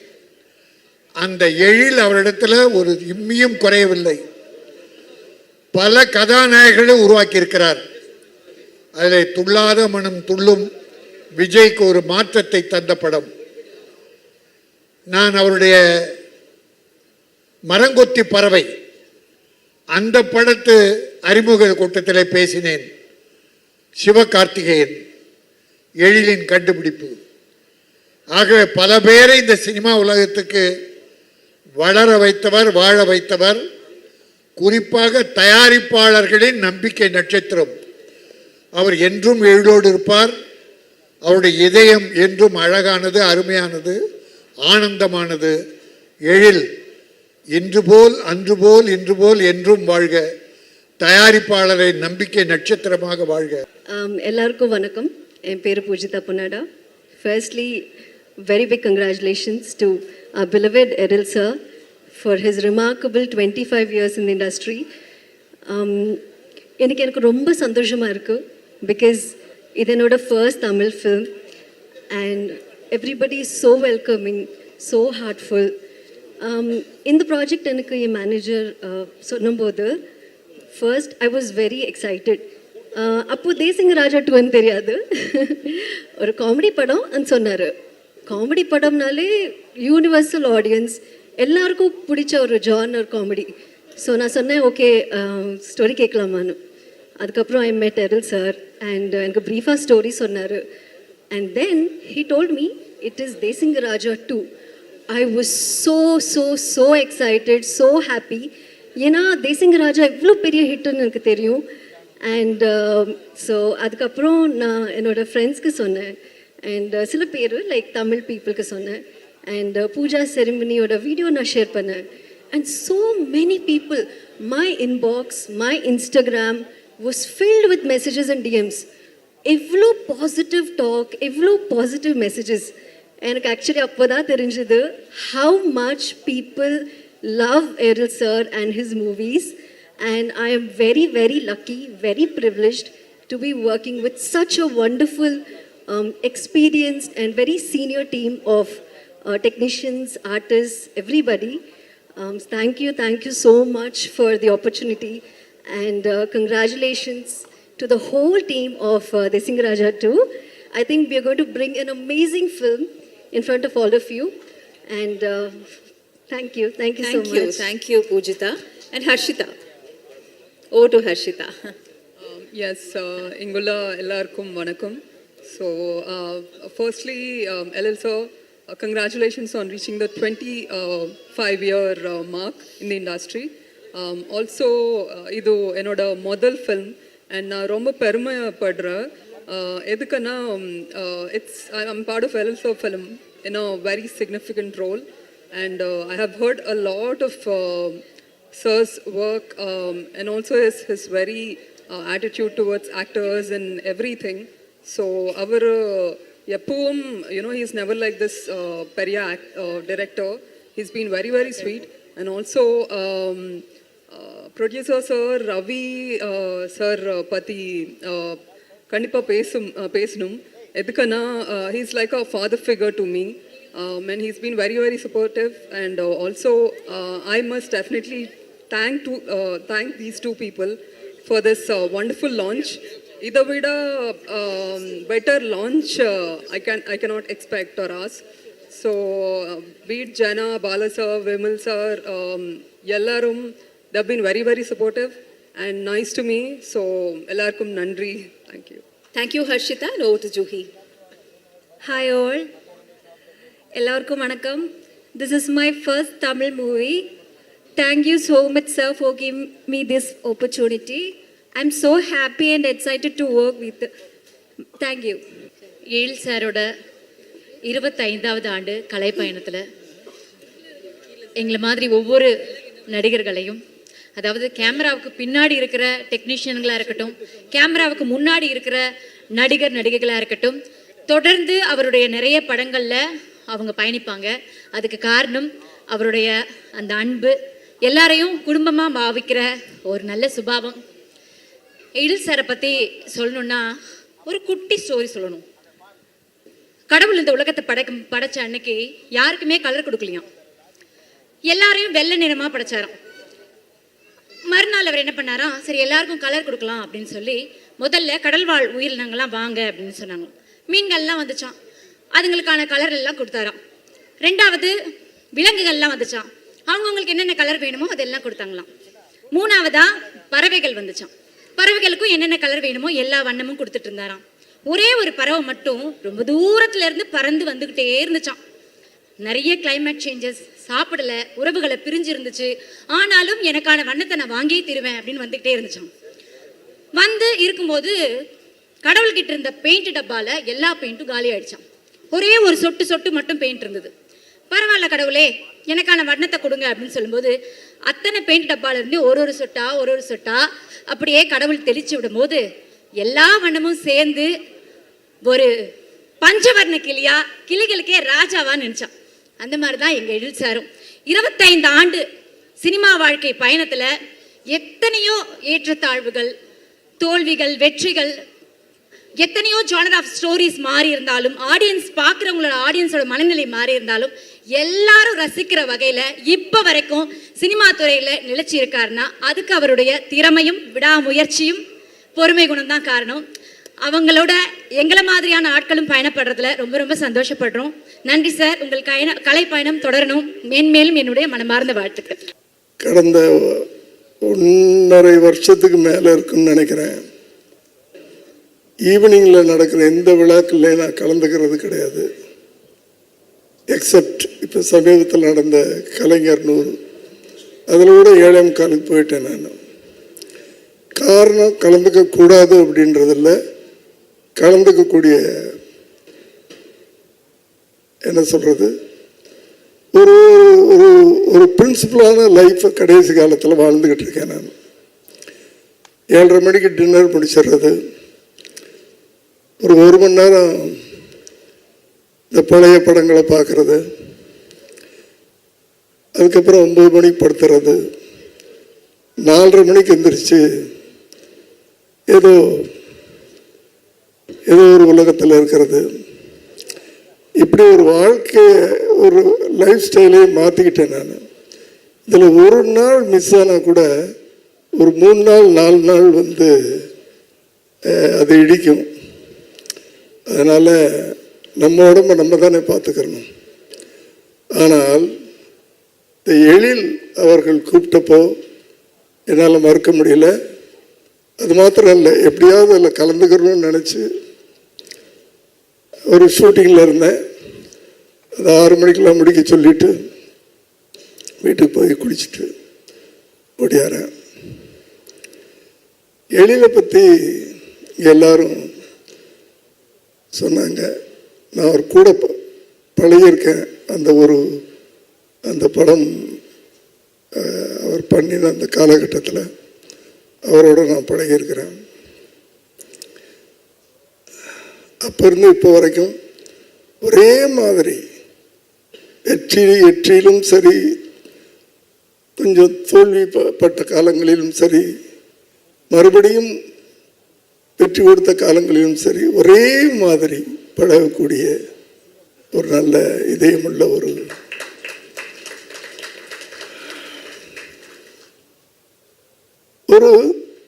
Speaker 8: அந்த எழில் அவரிடத்தில் ஒரு இம்மியும் குறையவில்லை. பல கதாநாயகர்களை உருவாக்கியிருக்கிறார். அதில் துள்ளாத மனம் துள்ளும் விஜய்க்கு ஒரு மாற்றத்தை தந்த படம். நான் அவருடைய மரங்கொத்தி பறவை அந்த படத்து அறிமுக கூட்டத்தில் பேசினேன். சிவகார்த்திகேயன் எழிலின் கண்டுபிடிப்பு. ஆகவே பல பேரை இந்த சினிமா உலகத்துக்கு வளர வைத்தவர், வாழ வைத்தவர். குறிப்பாக தயாரிப்பாளர்களின் நம்பிக்கை நட்சத்திரம். அவர் என்றும் எழிலோடு இருப்பார். அவருடைய இதயம் என்றும் அழகானது, அருமையானது, ஆனந்தமானது. எழில் இன்று போல் அன்று போல் இன்று போல் என்றும் வாழ்க. தயாரிப்பாளரை நம்பிக்கை நட்சத்திரமாக வாழ்க.
Speaker 9: எல்லாருக்கும் வணக்கம். என் பேர் Poojitha புன்னாடா. Firstly, very big congratulations to our beloved Errol sir for his remarkable 25 years in the industry. எனக்கு ரொம்ப சந்தோஷமாக இருக்குது. பிகாஸ் இது என்னோட first Tamil film and everybody is so welcoming, so heartful. இந்த ப்ராஜெக்ட் எனக்கு என் மேனேஜர் சொன்னும்போது first I was very excited. அப்போது தேசிங்க ராஜா 2 தெரியாது. ஒரு காமெடி படம் சொன்னார். காமெடி படம்னாலே யூனிவர்சல் ஆடியன்ஸ் எல்லாருக்கும் பிடிச்ச ஒரு ஜானர் காமெடி. ஸோ நான் சொன்னேன் ஓகே ஸ்டோரி கேட்கலாமான்னு. அதுக்கப்புறம் ஐ மெட் எரில் சார் அண்ட் எனக்கு ப்ரீஃபாக ஸ்டோரி சொன்னார். And then he told me it is Desinga Raja 2. I was so so so excited, so happy. ஏன்னா தேசிங்க ராஜா இவ்வளோ பெரிய ஹிட்டுன்னு எனக்கு தெரியும். அண்ட் ஸோ அதுக்கப்புறம் நான் என்னோடய ஃப்ரெண்ட்ஸ்க்கு சொன்னேன் அண்ட் சில பேர் லைக் தமிழ் பீப்புளுக்கு சொன்னேன். அண்ட் பூஜா செரிமனியோட வீடியோ நான் ஷேர் பண்ணேன். And so many people, my inbox, my Instagram was filled with messages and DMs. எவ்வளோ பாசிட்டிவ் டாக், எவ்வளோ பாசிட்டிவ் மெசேஜஸ். எனக்கு ஆக்சுவலி அப்போ தான் தெரிஞ்சது how much people love Ezhil sir and his movies. And I am very, very lucky, very privileged to be working with such a wonderful, experienced and very senior team of technicians, artists, everybody. Thank you so much for the opportunity. And congratulations to the whole team of Desinga Raja 2. I think we are going to bring an amazing film in front of all of you. And thank you so much.
Speaker 10: Thank you, Pujita. And Harshita. Over to Harshita. Yes இங்குள்ள எல்லாருக்கும் வணக்கம். So firstly LL sir, congratulations on reaching the 25-year mark in the industry. Also இது என்னோட முதல் ஃபில்ம் அண்ட் நான் ரொம்ப பெருமைப்படுறேன். எதுக்குன்னா I'm part of LL sir film in a very significant role, and I have heard a lot of sir's work and also his very attitude towards actors and everything. So our எப்பவும் he's never like this பெரிய director. He's been very very sweet, and also producer sir Ravi sir பத்தி கண்டிப்பா பேசணும். எதுக்குன்னா he's like a father figure to me, and he's been very very supportive, and also I must definitely thank these two people for this wonderful launch. Ida vida better launch I cannot expect or ask. So be it Jana, Bala sir, Vimal sir, ellarum they've been very very supportive and nice to me. So ellarkum nandri. Thank you.
Speaker 11: Thank you Harshita, and over to Juhi.
Speaker 9: Hi all. Ellarkum vanakkam. This is my first Tamil movie. Thank you so much sir for giving me this opportunity. I'm so happy and excited to work with. Thank you.
Speaker 11: எழில் சாரோட 25வது ஆண்டு கலை பயணத்தில் எங்களை மாதிரி ஒவ்வொரு நடிகர்களையும், அதாவது கேமராவுக்கு பின்னாடி இருக்கிற டெக்னீஷியன்களாக இருக்கட்டும், கேமராவுக்கு முன்னாடி இருக்கிற நடிகர்களாக இருக்கட்டும், தொடர்ந்து அவருடைய நிறைய படங்களில் அவங்க பயணிப்பாங்க. அதுக்கு காரணம் அவருடைய அந்த அன்பு, எல்லாரையும் குடும்பமாக பாவிக்கிற ஒரு நல்ல சுபாவம். எழில் சாரை பற்றி சொல்லணுன்னா ஒரு குட்டி ஸ்டோரி சொல்லணும். கடவுள் இந்த உலகத்தை படைச்ச அன்னைக்கு யாருக்குமே கலர் கொடுக்கலையாம். எல்லாரையும் வெள்ளை நிறமாக படைச்சாராம். மறுநாள் அவர் என்ன பண்ணாரா, சரி எல்லாருக்கும் கலர் கொடுக்கலாம் அப்படின்னு சொல்லி முதல்ல கடல்வாழ் உயிரினங்கள்லாம் வாங்க அப்படின்னு சொன்னாங்க. மீன்கள்லாம் வந்துச்சான், அதுங்களுக்கான கலர் எல்லாம் கொடுத்தாராம். ரெண்டாவது விலங்குகள்லாம் வந்துச்சான், அவங்கவுங்களுக்கு என்னென்ன கலர் வேணுமோ அதெல்லாம் கொடுத்தாங்களாம். மூணாவதா பறவைகள் வந்துச்சான், பறவைகளுக்கும் என்னென்ன கலர் வேணுமோ எல்லா வண்ணமும் கொடுத்துட்டு இருந்தாராம். ஒரே ஒரு பறவை மட்டும் ரொம்ப தூரத்துல இருந்து பறந்து வந்துகிட்டே இருந்துச்சான். நிறைய கிளைமேட் சேஞ்சஸ், சாப்பிடல, உறவுகளை பிரிஞ்சு இருந்துச்சு, ஆனாலும் எனக்கான வண்ணத்தை நான் வாங்கியே தருவேன் அப்படின்னு வந்துகிட்டே இருந்துச்சான். வந்து இருக்கும்போது கடவுள்கிட்ட இருந்த பெயிண்ட் டப்பால எல்லா பெயிண்ட்டும் காலி ஆயிடுச்சான். ஒரே ஒரு சொட்டு மட்டும் பெயிண்ட் இருந்தது. பரவாயில்ல கடவுளே, எனக்கான வண்ணத்தை கொடுங்க அப்படின்னு சொல்லும்போது அத்தனை பெயிண்ட் டப்பால இருந்து ஒரு சொட்டா அப்படியே கடவுள் தெளிச்சு விடும் போது எல்லா வண்ணமும் சேர்ந்து ஒரு பஞ்சவர்ண கிளிகளுக்கே ராஜாவா நினைச்சான். அந்த மாதிரிதான் எங்க எழில் சாரும் 25 ஆண்டு சினிமா வாழ்க்கை பயணத்துல எத்தனையோ ஏற்றத்தாழ்வுகள், தோல்விகள், வெற்றிகள், எத்தனையோ ஜானர் ஆஃப் ஸ்டோரிஸ் மாறி இருந்தாலும், ஆடியன்ஸ் பார்க்குறவங்களோட ஆடியன்ஸோட மனநிலை மாறி இருந்தாலும் எல்லாரும் ரசிக்கிற வகையில இப்ப வரைக்கும் சினிமா துறையில நிலைச்சி இருக்காருன்னா அதுக்கு அவருடைய திறமையும் விடாமுயற்சியும் பொறுமை குணம் தான் காரணம். அவங்களோட எங்களை மாதிரியான ஆட்களும் பயணப்படுறதுல ரொம்ப ரொம்ப சந்தோஷப்படுறோம். நன்றி சார், உங்கள் கலை பயணம் தொடரணும். மேன்மேலும் என்னுடைய மனமார்ந்த வாழ்த்துக்கள்.
Speaker 1: கடந்த 1.5 வருஷத்துக்கு மேலே இருக்குன்னு நினைக்கிறேன், ஈவினிங்கில் நடக்கிற எந்த விழாக்கள்லையும் நான் கலந்துக்கிறது கிடையாது. எக்ஸப்ட் இப்போ சமீபத்தில் நடந்த கலைஞர் 100, அதில் கூட 7:45 போயிட்டேன் நான். காரணம் கலந்துக்கக்கூடாது அப்படின்றதில்ல, கலந்துக்கக்கூடிய என்ன சொல்கிறது, ஒரு ஒரு ஒரு பிரின்சிபலான லைஃப்பை கடைசி காலத்தில் வாழ்ந்துக்கிட்டு இருக்கேன் நான். 7:30 மணிக்கு டின்னர் முடிச்சிடுறது, ஒரு 1 மணி நேரம் இந்த பழைய படங்களை பார்க்குறது, அதுக்கப்புறம் 9 மணிக்கு படுத்துறது, 4:30 மணிக்கு எந்திரிச்சு ஏதோ ஒரு உலகத்தில் இருக்கிறது. இப்படி ஒரு வாழ்க்கை, ஒரு லைஃப் ஸ்டைலையே மாற்றிக்கிட்டேன் நான். இதில் ஒரு நாள் மிஸ் ஆனால் கூட ஒரு 3 நாள் 4 நாள் வந்து அது இடிக்கும். அதனால் நம்ம உடம்பை நம்ம தானே பார்த்துக்கிறணும். ஆனால் இந்த எழில் அவர்கள் கூப்பிட்டப்போ என்னால் மறுக்க முடியல.
Speaker 12: அது மாத்திரம் இல்லை, எப்படியாவது அதில் கலந்துக்கிறணும்னு நினச்சி ஒரு ஷூட்டிங்கில் இருந்தேன். அது 6 மணிக்கெல்லாம் முடிக்க சொல்லிவிட்டு வீட்டுக்கு போய் குளிச்சுட்டு ஓடியாரேன். எழிலை பற்றி எல்லாரும் சொன்னாங்க. நான் அவர் கூட பழகியிருக்கேன். அந்த படம் அவர் பண்ணின அந்த காலகட்டத்தில் அவரோட நான் பழகியிருக்கிறேன். அப்போ இருந்து இப்போ வரைக்கும் ஒரே மாதிரி வெற்றியிலும் சரி, கொஞ்சம் தோல்விப்பட்ட காலங்களிலும் சரி, மறுபடியும் வெற்றி கொடுத்த காலங்களிலும் சரி, ஒரே மாதிரி பழகக்கூடிய ஒரு நல்ல இதயமுள்ள ஒரு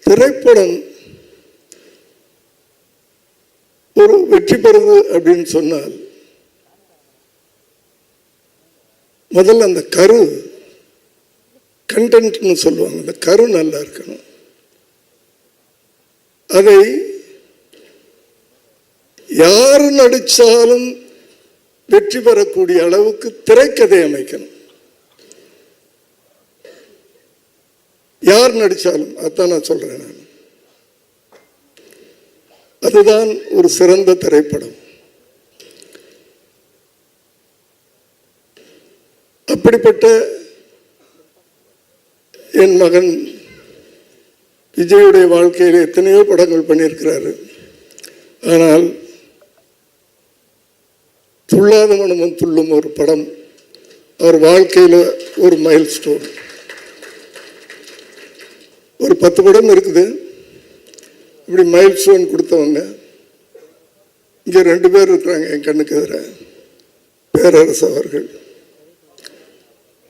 Speaker 12: திரைப்படம் ஒரு வெற்றி பெறுது அப்படின்னு சொன்னால் முதல்ல அந்த கண்டென்ட்னு சொல்லுவாங்க, அந்த கரு நல்லா இருக்கணும். அதை யார் நடித்தாலும் வெற்றி பெறக்கூடிய அளவுக்கு திரைக்கதை அமைக்கணும். யார் நடித்தாலும் அதான் நான் சொல்றேன். நான் அதுதான் ஒரு சிறந்த திரைப்படம். அப்படிப்பட்ட என் மகன் விஜயுடைய வாழ்க்கையில் எத்தனையோ படங்கள் பண்ணியிருக்கிறாரு. ஆனால் துள்ளாத மனமும் துள்ளும் ஒரு படம் அவர் வாழ்க்கையில் ஒரு மைல் ஸ்டோன். ஒரு 10 படம் இருக்குது. இப்படி மைல் ஸ்டோன் கொடுத்தவங்க இங்கே 2 பேர் இருக்கிறாங்க என் கண்ணுக்கு எதிர. பேரரசு அவர்கள்,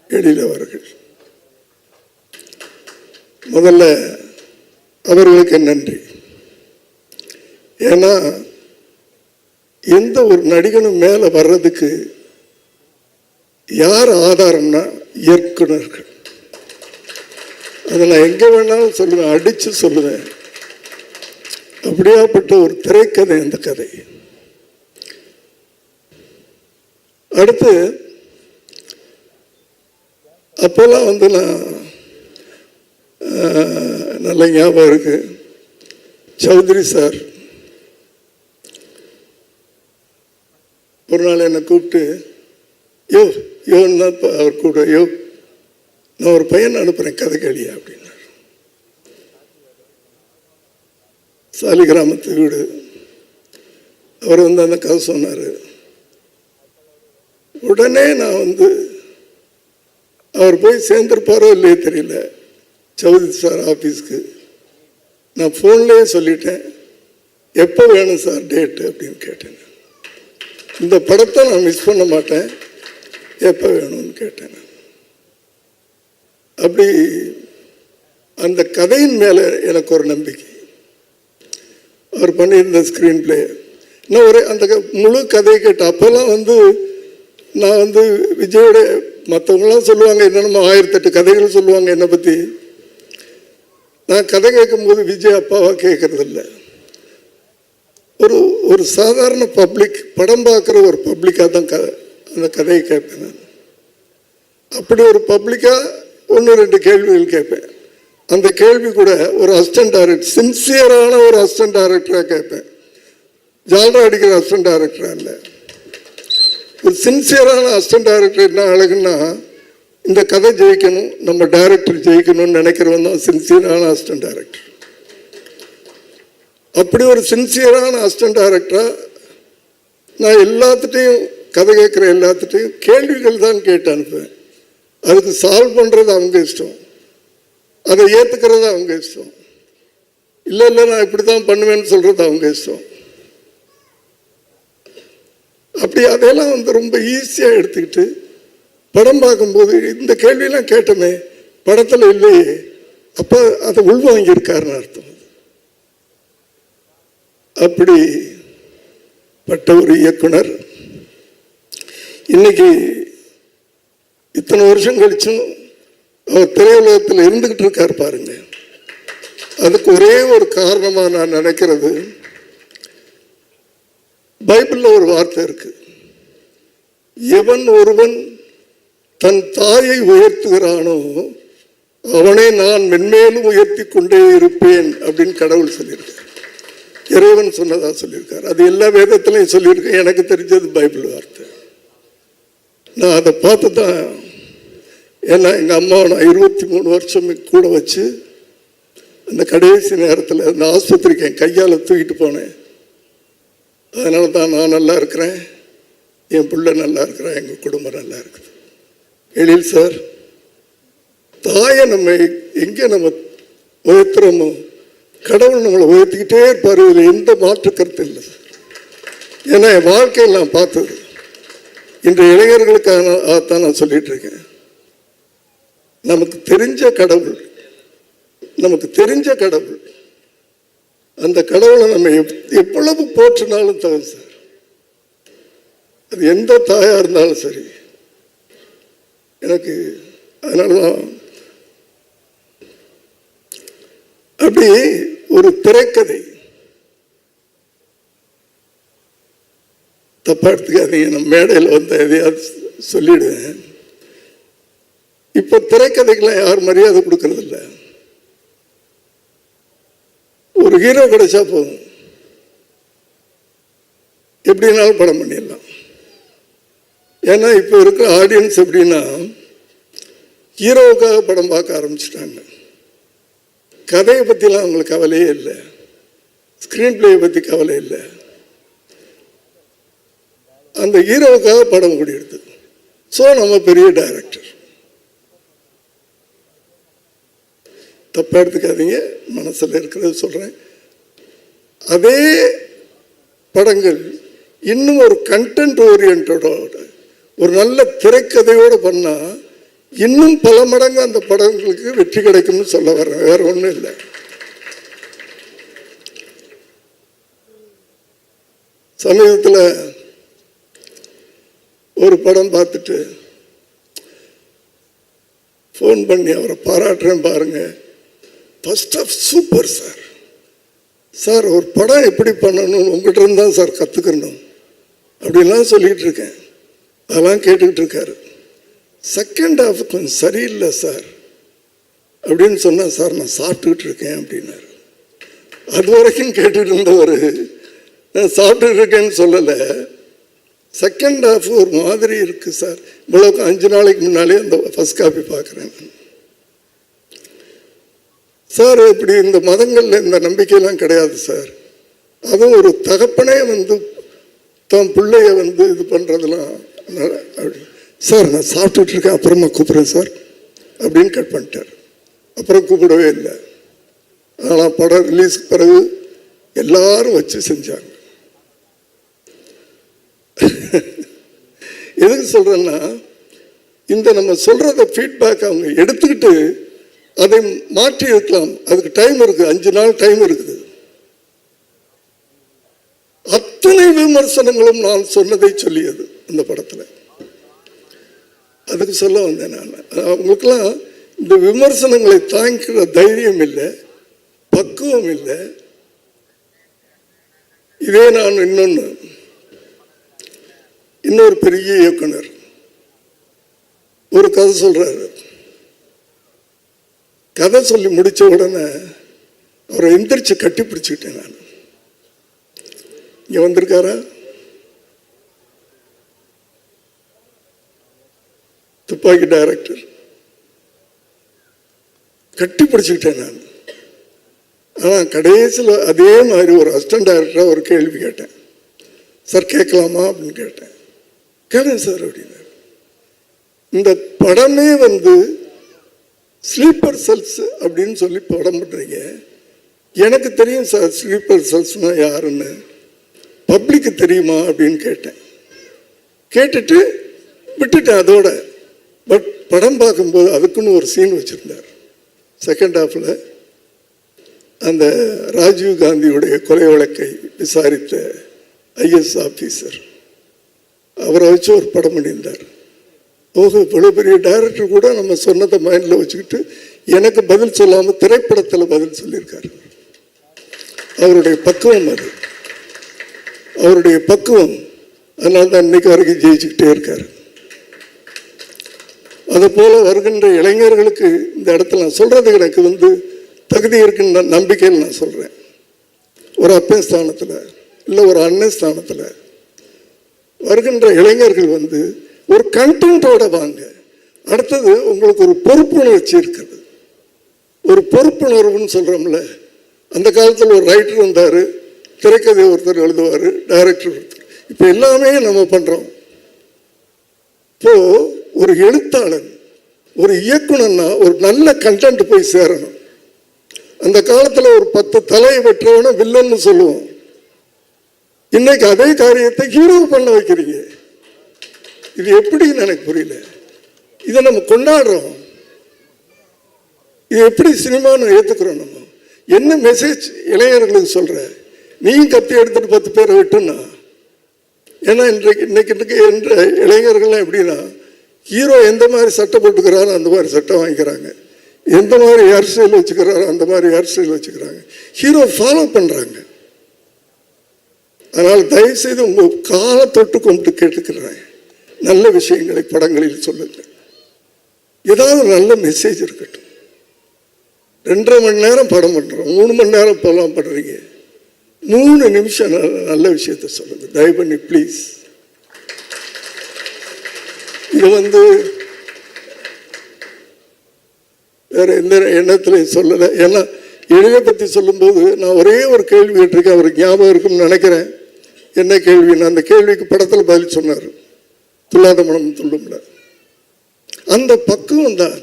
Speaker 12: எழில் அவர்கள். முதல்ல அவர்களுக்கு நன்றி. ஏன்னா எந்த ஒரு நடிகனும் மேலே வர்றதுக்கு யார் ஆதாரம்னா இயக்குனர்கள். அதை நான் எங்கே வேணாலும் சொல்லுவேன், அடித்து சொல்லுவேன். அப்படியாப்பட்ட ஒரு திரைக்கதை அந்த கதை. அடுத்து அப்போல்லாம் நான் நல்ல ஞாபகம் இருக்கு, சௌத்ரி சார் ஒரு நாள் என்னை கூப்பிட்டு, யோன்னு தான் அவர் கூட, நான் ஒரு பையனை அனுப்புகிறேன் கதை கேளியா அப்படின்னார். சாலி கிராமத்து வீடு. அவர் அந்த கதை சொன்னார். உடனே நான் அவர் போய் சேர்ந்துருப்பாரோ இல்லையே தெரியல சௌத்ரி சார் ஆஃபீஸ்க்கு. நான் ஃபோன்லேயே சொல்லிட்டேன், எப்போ வேணும் சார் டேட்டு அப்படின்னு கேட்டேன். இந்த படத்தை நான் மிஸ் பண்ண மாட்டேன், எப்போ வேணும்னு கேட்டேன். அப்படி அந்த கதையின் மேலே எனக்கு ஒரு நம்பிக்கை. அவர் பண்ணியிருந்த ஸ்க்ரீன் பிளே நான் அந்த முழு கதையை கேட்டேன். அப்போல்லாம் நான் விஜயோட மற்றவங்களாம் சொல்லுவாங்க, என்னென்னமோ 1008 கதைகள் சொல்லுவாங்க என்னை பற்றி. நான் கதை கேட்கும்போது விஜய் அப்பாவா கேட்கறதில்ல. ஒரு சாதாரண பப்ளிக், படம் பார்க்குற ஒரு பப்ளிக்காக தான் அந்த கதையை கேட்பேன் நான். அப்படி ஒரு பப்ளிக்காக 1-2 கேள்விகள் கேட்பேன். அந்த கேள்வி கூட ஒரு அசிஸ்டன்ட் டைரக்டர், சின்சியரான ஒரு அசிஸ்டன்ட் டைரக்டராக கேட்பேன். ஜால்ரா அடிக்கிற அசிஸ்டன்ட் டைரக்டராக இல்லை, ஒரு சின்சியரான அசிஸ்டன்ட் டைரக்டர். என்ன அழகுன்னா, இந்த கதை ஜெயிக்கணும், நம்ம டைரக்டர் ஜெயிக்கணும்னு நினைக்கிறவன் தான் சின்சியரான அசிஸ்டன்ட் டைரக்டர். அப்படி ஒரு சின்சியரான அசிஸ்டன்ட் டைரக்டராக நான் எல்லாத்துட்டையும், கதை கேட்குற எல்லாத்துட்டையும் கேள்விகள் தான் கேட்டு அனுப்புவேன். அதுக்கு சால்வ் பண்ணுறது அவங்க இஷ்டம், அதை ஏற்றுக்கிறது அவங்க இஷ்டம். இல்லை நான் இப்படி தான் பண்ணுவேன்னு சொல்கிறது அவங்க இஷ்டம். அப்படி அதையெல்லாம் ரொம்ப ஈஸியாக எடுத்துக்கிட்டு படம் பார்க்கும்போது இந்த கேள்வியெல்லாம் கேட்டோமே, படத்தில் இல்லையே, அப்போ அதை உள்வாங்கியிருக்காருன்னு அர்த்தம். அப்படிப்பட்ட ஒரு இயக்குனர் இன்னைக்கு இத்தனை வருஷம் கழிச்சும் அவர் திரையுலகத்தில் இருந்துகிட்டு இருக்கார் பாருங்க. அதுக்கு ஒரே ஒரு காரணமாக நான் நினைக்கிறது, பைபிளில் ஒரு வார்த்தை இருக்கு, எவன் ஒருவன் தன் தாயை உயர்த்துகிறானோ அவனை நான் மென்மேலும் உயர்த்தி கொண்டே இருப்பேன் அப்படின்னு கடவுள் சொல்லியிருக்கார். இறைவன் சொன்னதா சொல்லியிருக்கார். அது எல்லா வேதத்திலையும் சொல்லியிருக்கேன். எனக்கு தெரிஞ்சது பைபிள் வார்த்தை. நான் அதை பார்த்து தான், ஏன்னா எங்கள் அம்மாவை நான் 23 வருஷம் கூட வச்சு அந்த கடைசி நேரத்தில் அந்த ஆஸ்பத்திரிக்கு என் கையால் தூக்கிட்டு போனேன். அதனால தான் நான் நல்லா இருக்கிறேன், என் பிள்ளை நல்லா இருக்கிறேன், எங்கள் குடும்பம் நல்லா இருக்குது. எழில் சார், தாயை நம்ம எங்கே நம்ம உயர்த்துறோமோ கடவுள் நம்மளை உயர்த்திக்கிட்டே இருப்பார். இதில் எந்த மாற்று கருத்து இல்லை சார். ஏன்னா என் வாழ்க்கையில் நான் பார்த்தது, இன்றைய இளைஞர்களுக்காக தான் நான் சொல்லிட்டு இருக்கேன். நமக்கு தெரிஞ்ச கடவுள், நமக்கு தெரிஞ்ச கடவுள், அந்த கடவுளை நம்ம எவ்வளவு போற்றினாலும் தவிர சார், அது எந்த தாயாக இருந்தாலும் சரி. எனக்கு அதனால தான் அப்படி ஒரு திரைக்கதை, தப்பா எடுத்துக்காதீங்க, நம்ம மேடையில் வந்து எதையாவது சொல்லிடுவேன். இப்போ திரைக்கதைக்கெல்லாம் யாரும் மரியாதை கொடுக்கறது இல்லை. ஒரு ஹீரோ கிடைச்சா போதும், எப்படினாலும் படம் பண்ணிடலாம். ஏன்னா இப்போ இருக்கிற ஆடியன்ஸ் எப்படின்னா, ஹீரோவுக்காக படம் பார்க்க ஆரம்பிச்சிட்டாங்க. கதையை பற்றிலாம் அவங்களுக்கு கவலையே இல்லை, ஸ்க்ரீன் பிளேயை பற்றி கவலை இல்லை. அந்த ஹீரோவுக்காக படம் ஓடிடுது. ஸோ நம்ம பெரிய டைரக்டர், தப்பாக எடுத்துக்காதீங்க, மனசில் இருக்கிறது சொல்கிறேன். அதே படங்கள் இன்னும் ஒரு கண்டென்ட் ஓரியன்டோட ஒரு நல்ல திரைக்கதையோடு பண்ணால் இன்னும் பல மடங்கு அந்த படங்களுக்கு வெற்றி கிடைக்கும்னு சொல்ல வர்றேன், வேற ஒன்றும் இல்லை. சமீபத்தில் ஒரு படம் பார்த்துட்டு ஃபோன் பண்ணி அவரை பாராட்டுறேன் பாருங்க, first off super sir, sir ஒரு படம் எப்படி பண்ணணும் உங்கள்கிட்ட இருந்து தான் சார் கற்றுக்கணும் அப்படின்லாம் சொல்லிகிட்டு இருக்கேன். அதெல்லாம் கேட்டுக்கிட்டு இருக்காரு. செகண்ட் ஹாஃப் கொஞ்சம் சரியில்லை சார் அப்படின்னு சொன்னால், சார் நான் சாப்பிட்டுக்கிட்டு இருக்கேன் அப்படின்னாரு. அது வரைக்கும் கேட்டுட்டு இருந்தவர் நான் சாப்பிட்டுட்டு இருக்கேன்னு சொல்லலை, செகண்ட் ஹாஃப் ஒரு மாதிரி இருக்குது சார், இவ்வளோக்கு 5 நாளைக்கு முன்னாலே அந்த ஃபர்ஸ்ட் காப்பி பார்க்குறேன் சார். இப்படி இந்த மதங்களில் இந்த நம்பிக்கையெல்லாம் கிடையாது சார். அதுவும் ஒரு தகப்பனே வந்து தன் பிள்ளைய வந்து இது பண்ணுறதுலாம் சார், நான் சாப்பிட்டுட்டு இருக்கேன் அப்புறமா கூப்பிட்றேன் சார் அப்படின்னு கட் பண்ணிட்டார். அப்புறம் கூப்பிடவே இல்லை. ஆனால் படம் ரிலீஸ்க்கு பிறகு எல்லாரும் வச்சு செஞ்சாங்க. எதுக்கு சொல்கிறேன்னா, இந்த நம்ம சொல்கிறத ஃபீட்பேக் அவங்க எடுத்துக்கிட்டு அதை மாற்றி இருக்கலாம். அதுக்கு டைம் இருக்குது, 5 நாள் டைம் இருக்குது. அத்தனை விமர்சனங்களும் நான் சொன்னதை சொல்லியது அந்த படத்தில். அதுக்கு சொல்ல வந்தேன் நான். அவங்களுக்கெல்லாம் இந்த விமர்சனங்களை தாங்கிக்கிற தைரியம் இல்லை, பக்குவம் இல்லை. இதே நான் இன்னொரு பெரிய இயக்குனர் ஒரு கதை சொல்றாரு. கதை சொல்லி முடிச்ச உடனே அவரை எந்திரிச்சு கட்டி பிடிச்சுக்கிட்டேன் நான். இங்க வந்திருக்காரா? துப்பாக்கி டைரக்டர். கட்டி பிடிச்சுக்கிட்டேன் நான். ஆனால் கடைசியில் அதே மாதிரி ஒரு அசிஸ்டன்ட் டைரக்டராக ஒரு கேள்வி கேட்டேன். சார் கேட்கலாமா அப்படின்னு கேட்டேன். கேட்டேன் சார் அப்படின்னாரு. இந்த படமே வந்து ஸ்லீப்பர் செல்ஸ் அப்படின்னு சொல்லி படம் பண்ணுறீங்க. எனக்கு தெரியும் சார் ஸ்லீப்பர் செல்ஸ்னா யாருன்னு, பப்ளிக்கு தெரியுமா அப்படின்னு கேட்டேன். கேட்டுட்டு விட்டுட்டேன் அதோட. பட் படம் பார்க்கும்போது அதுக்குன்னு ஒரு சீன் வச்சுருந்தார். செகண்ட் ஹாஃபில் அந்த ராஜீவ் காந்தியுடைய கொலை வழக்கை விசாரித்த ஐஎஸ் ஆஃபீஸர், அவரை வச்சு ஒரு படம் பண்ணியிருந்தார். ஓஹோ, இவ்வளோ பெரிய டைரக்டர் கூட நம்ம சொன்னதை மைண்டில் வச்சுக்கிட்டு எனக்கு பதில் சொல்லாமல் திரைப்படத்தில் பதில் சொல்லியிருக்காரு. அவருடைய பக்குவம் அது, அவருடைய பக்குவம். அதனால தான் இன்னைக்கு வரைக்கும் ஜெயிச்சுக்கிட்டே இருக்காரு. அது போல வருகின்ற இளைஞர்களுக்கு இந்த இடத்துல நான் சொல்றது எனக்கு தகுதி இருக்குன்னு நம்பிக்கையில் நான் சொல்றேன். ஒரு அப்பன் ஸ்தானத்தில் இல்லை ஒரு அண்ணன் ஸ்தானத்தில் வருகின்ற இளைஞர்கள் ஒரு கண்டென்ட்டோட வாங்க. அடுத்தது உங்களுக்கு ஒரு பொறுப்புணர்ச்சி இருக்குது. ஒரு பொறுப்புணர்வுன்னு சொல்றோம்ல, அந்த காலத்தில் ஒரு ரைட்டர் வந்தார், திரைக்கதை ஒருத்தர் எழுதுவார், டைரக்டர் ஒருத்தர். இப்போ எல்லாமே நம்ம பண்றோம். இப்போ ஒரு எழுத்தாளன், ஒரு இயக்குனர்னா ஒரு நல்ல கண்டென்ட் போய் சேரணும். அந்த காலத்தில் ஒரு 10 தலையை வெற்றவன வில்லன்னு சொல்லுவோம். இன்னைக்கு அதே காரியத்தை ஹீரோ பண்ண வைக்கிறீங்க. இது எப்படின்னு எனக்கு புரியல. இதை நம்ம கொண்டாடுறோம். இது எப்படி சினிமான்னு ஏற்றுக்கிறோம்? நம்ம என்ன மெசேஜ் இளைஞர்களுக்கு சொல்ற? நீயும் கத்தி எடுத்துட்டு 10 பேரை விட்டுன்னா, ஏன்னா இன்னைக்கு என்ற இளைஞர்கள்லாம் எப்படின்னா, ஹீரோ எந்த மாதிரி சட்டை போட்டுக்கிறாரோ அந்த மாதிரி சட்டை வாங்கிக்கிறாங்க, எந்த மாதிரி ஹேர் ஸ்டைல் வச்சுக்கிறாரோ அந்த மாதிரி ஹேர் ஸ்டைல் வச்சுக்கிறாங்க, ஹீரோ ஃபாலோ பண்றாங்க. அதனால் தயவு செய்து உங்க காலை தொட்டு கொண்டு கேட்டுக்கிறேன், நல்ல விஷயங்களை படங்களில் சொல்லுங்க. ஏதாவது நல்ல மெசேஜ் இருக்கட்டும். 2.5 மணி நேரம் படம் பண்றோம், 3 மணி நேரம் படம் பண்றீங்க, 3 நிமிஷம் நல்ல விஷயத்த சொல்லுங்க தயவு பண்ணி ப்ளீஸ். இது வேற எந்த எண்ணத்திலையும் சொல்லலை. ஏன்னா எழிலை பற்றி சொல்லும்போது நான் ஒரே ஒரு கேள்வி கேட்டிருக்கேன், அவருக்கு ஞாபகம் இருக்குன்னு நினைக்கிறேன். என்ன கேள்வின்னு அந்த கேள்விக்கு படத்தில் பதில் சொன்னார், துல்லாத மனம் துள்ளும்ல. அந்த பக்குவம் தான்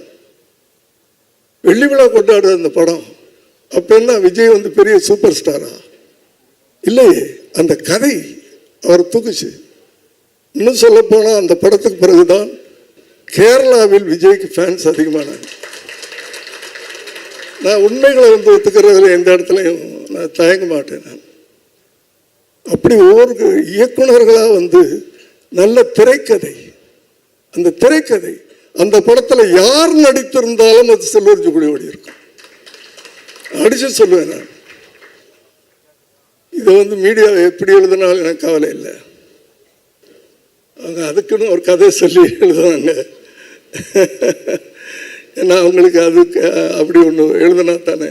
Speaker 12: வெள்ளி விழா கொண்டாடுற அந்த படம். அப்ப என்ன விஜய் பெரிய சூப்பர் ஸ்டாரா? இல்லையே, அந்த கதை அவர் தூக்குச்சு. இன்னும் சொல்ல போனால் அந்த படத்துக்கு பிறகுதான் கேரளாவில் விஜய்க்கு ஃபேன்ஸ் அதிகமானாங்க. நான் உண்மைகளை ஒத்துக்கிறதுல எந்த இடத்துலையும் நான் தயங்க மாட்டேன். நான் அப்படி ஒவ்வொரு இயக்குனர்களாக நல்ல திரைக்கதை, அந்த திரைக்கதை அந்த படத்தில் யார் நடித்திருந்தாலும் அது செல்வர் ஜுகுலி ஓடி இருக்கும். அடிச்சு சொல்லுவேன் நான். இதை மீடியா எப்படி எழுதினாலும் எனக்கு கவலை இல்லை. அவங்க அதுக்குன்னு ஒரு கதை சொல்லி எழுதுவாங்க. ஏன்னா அவங்களுக்கு அதுக்கு அப்படி ஒன்று எழுதுனா தானே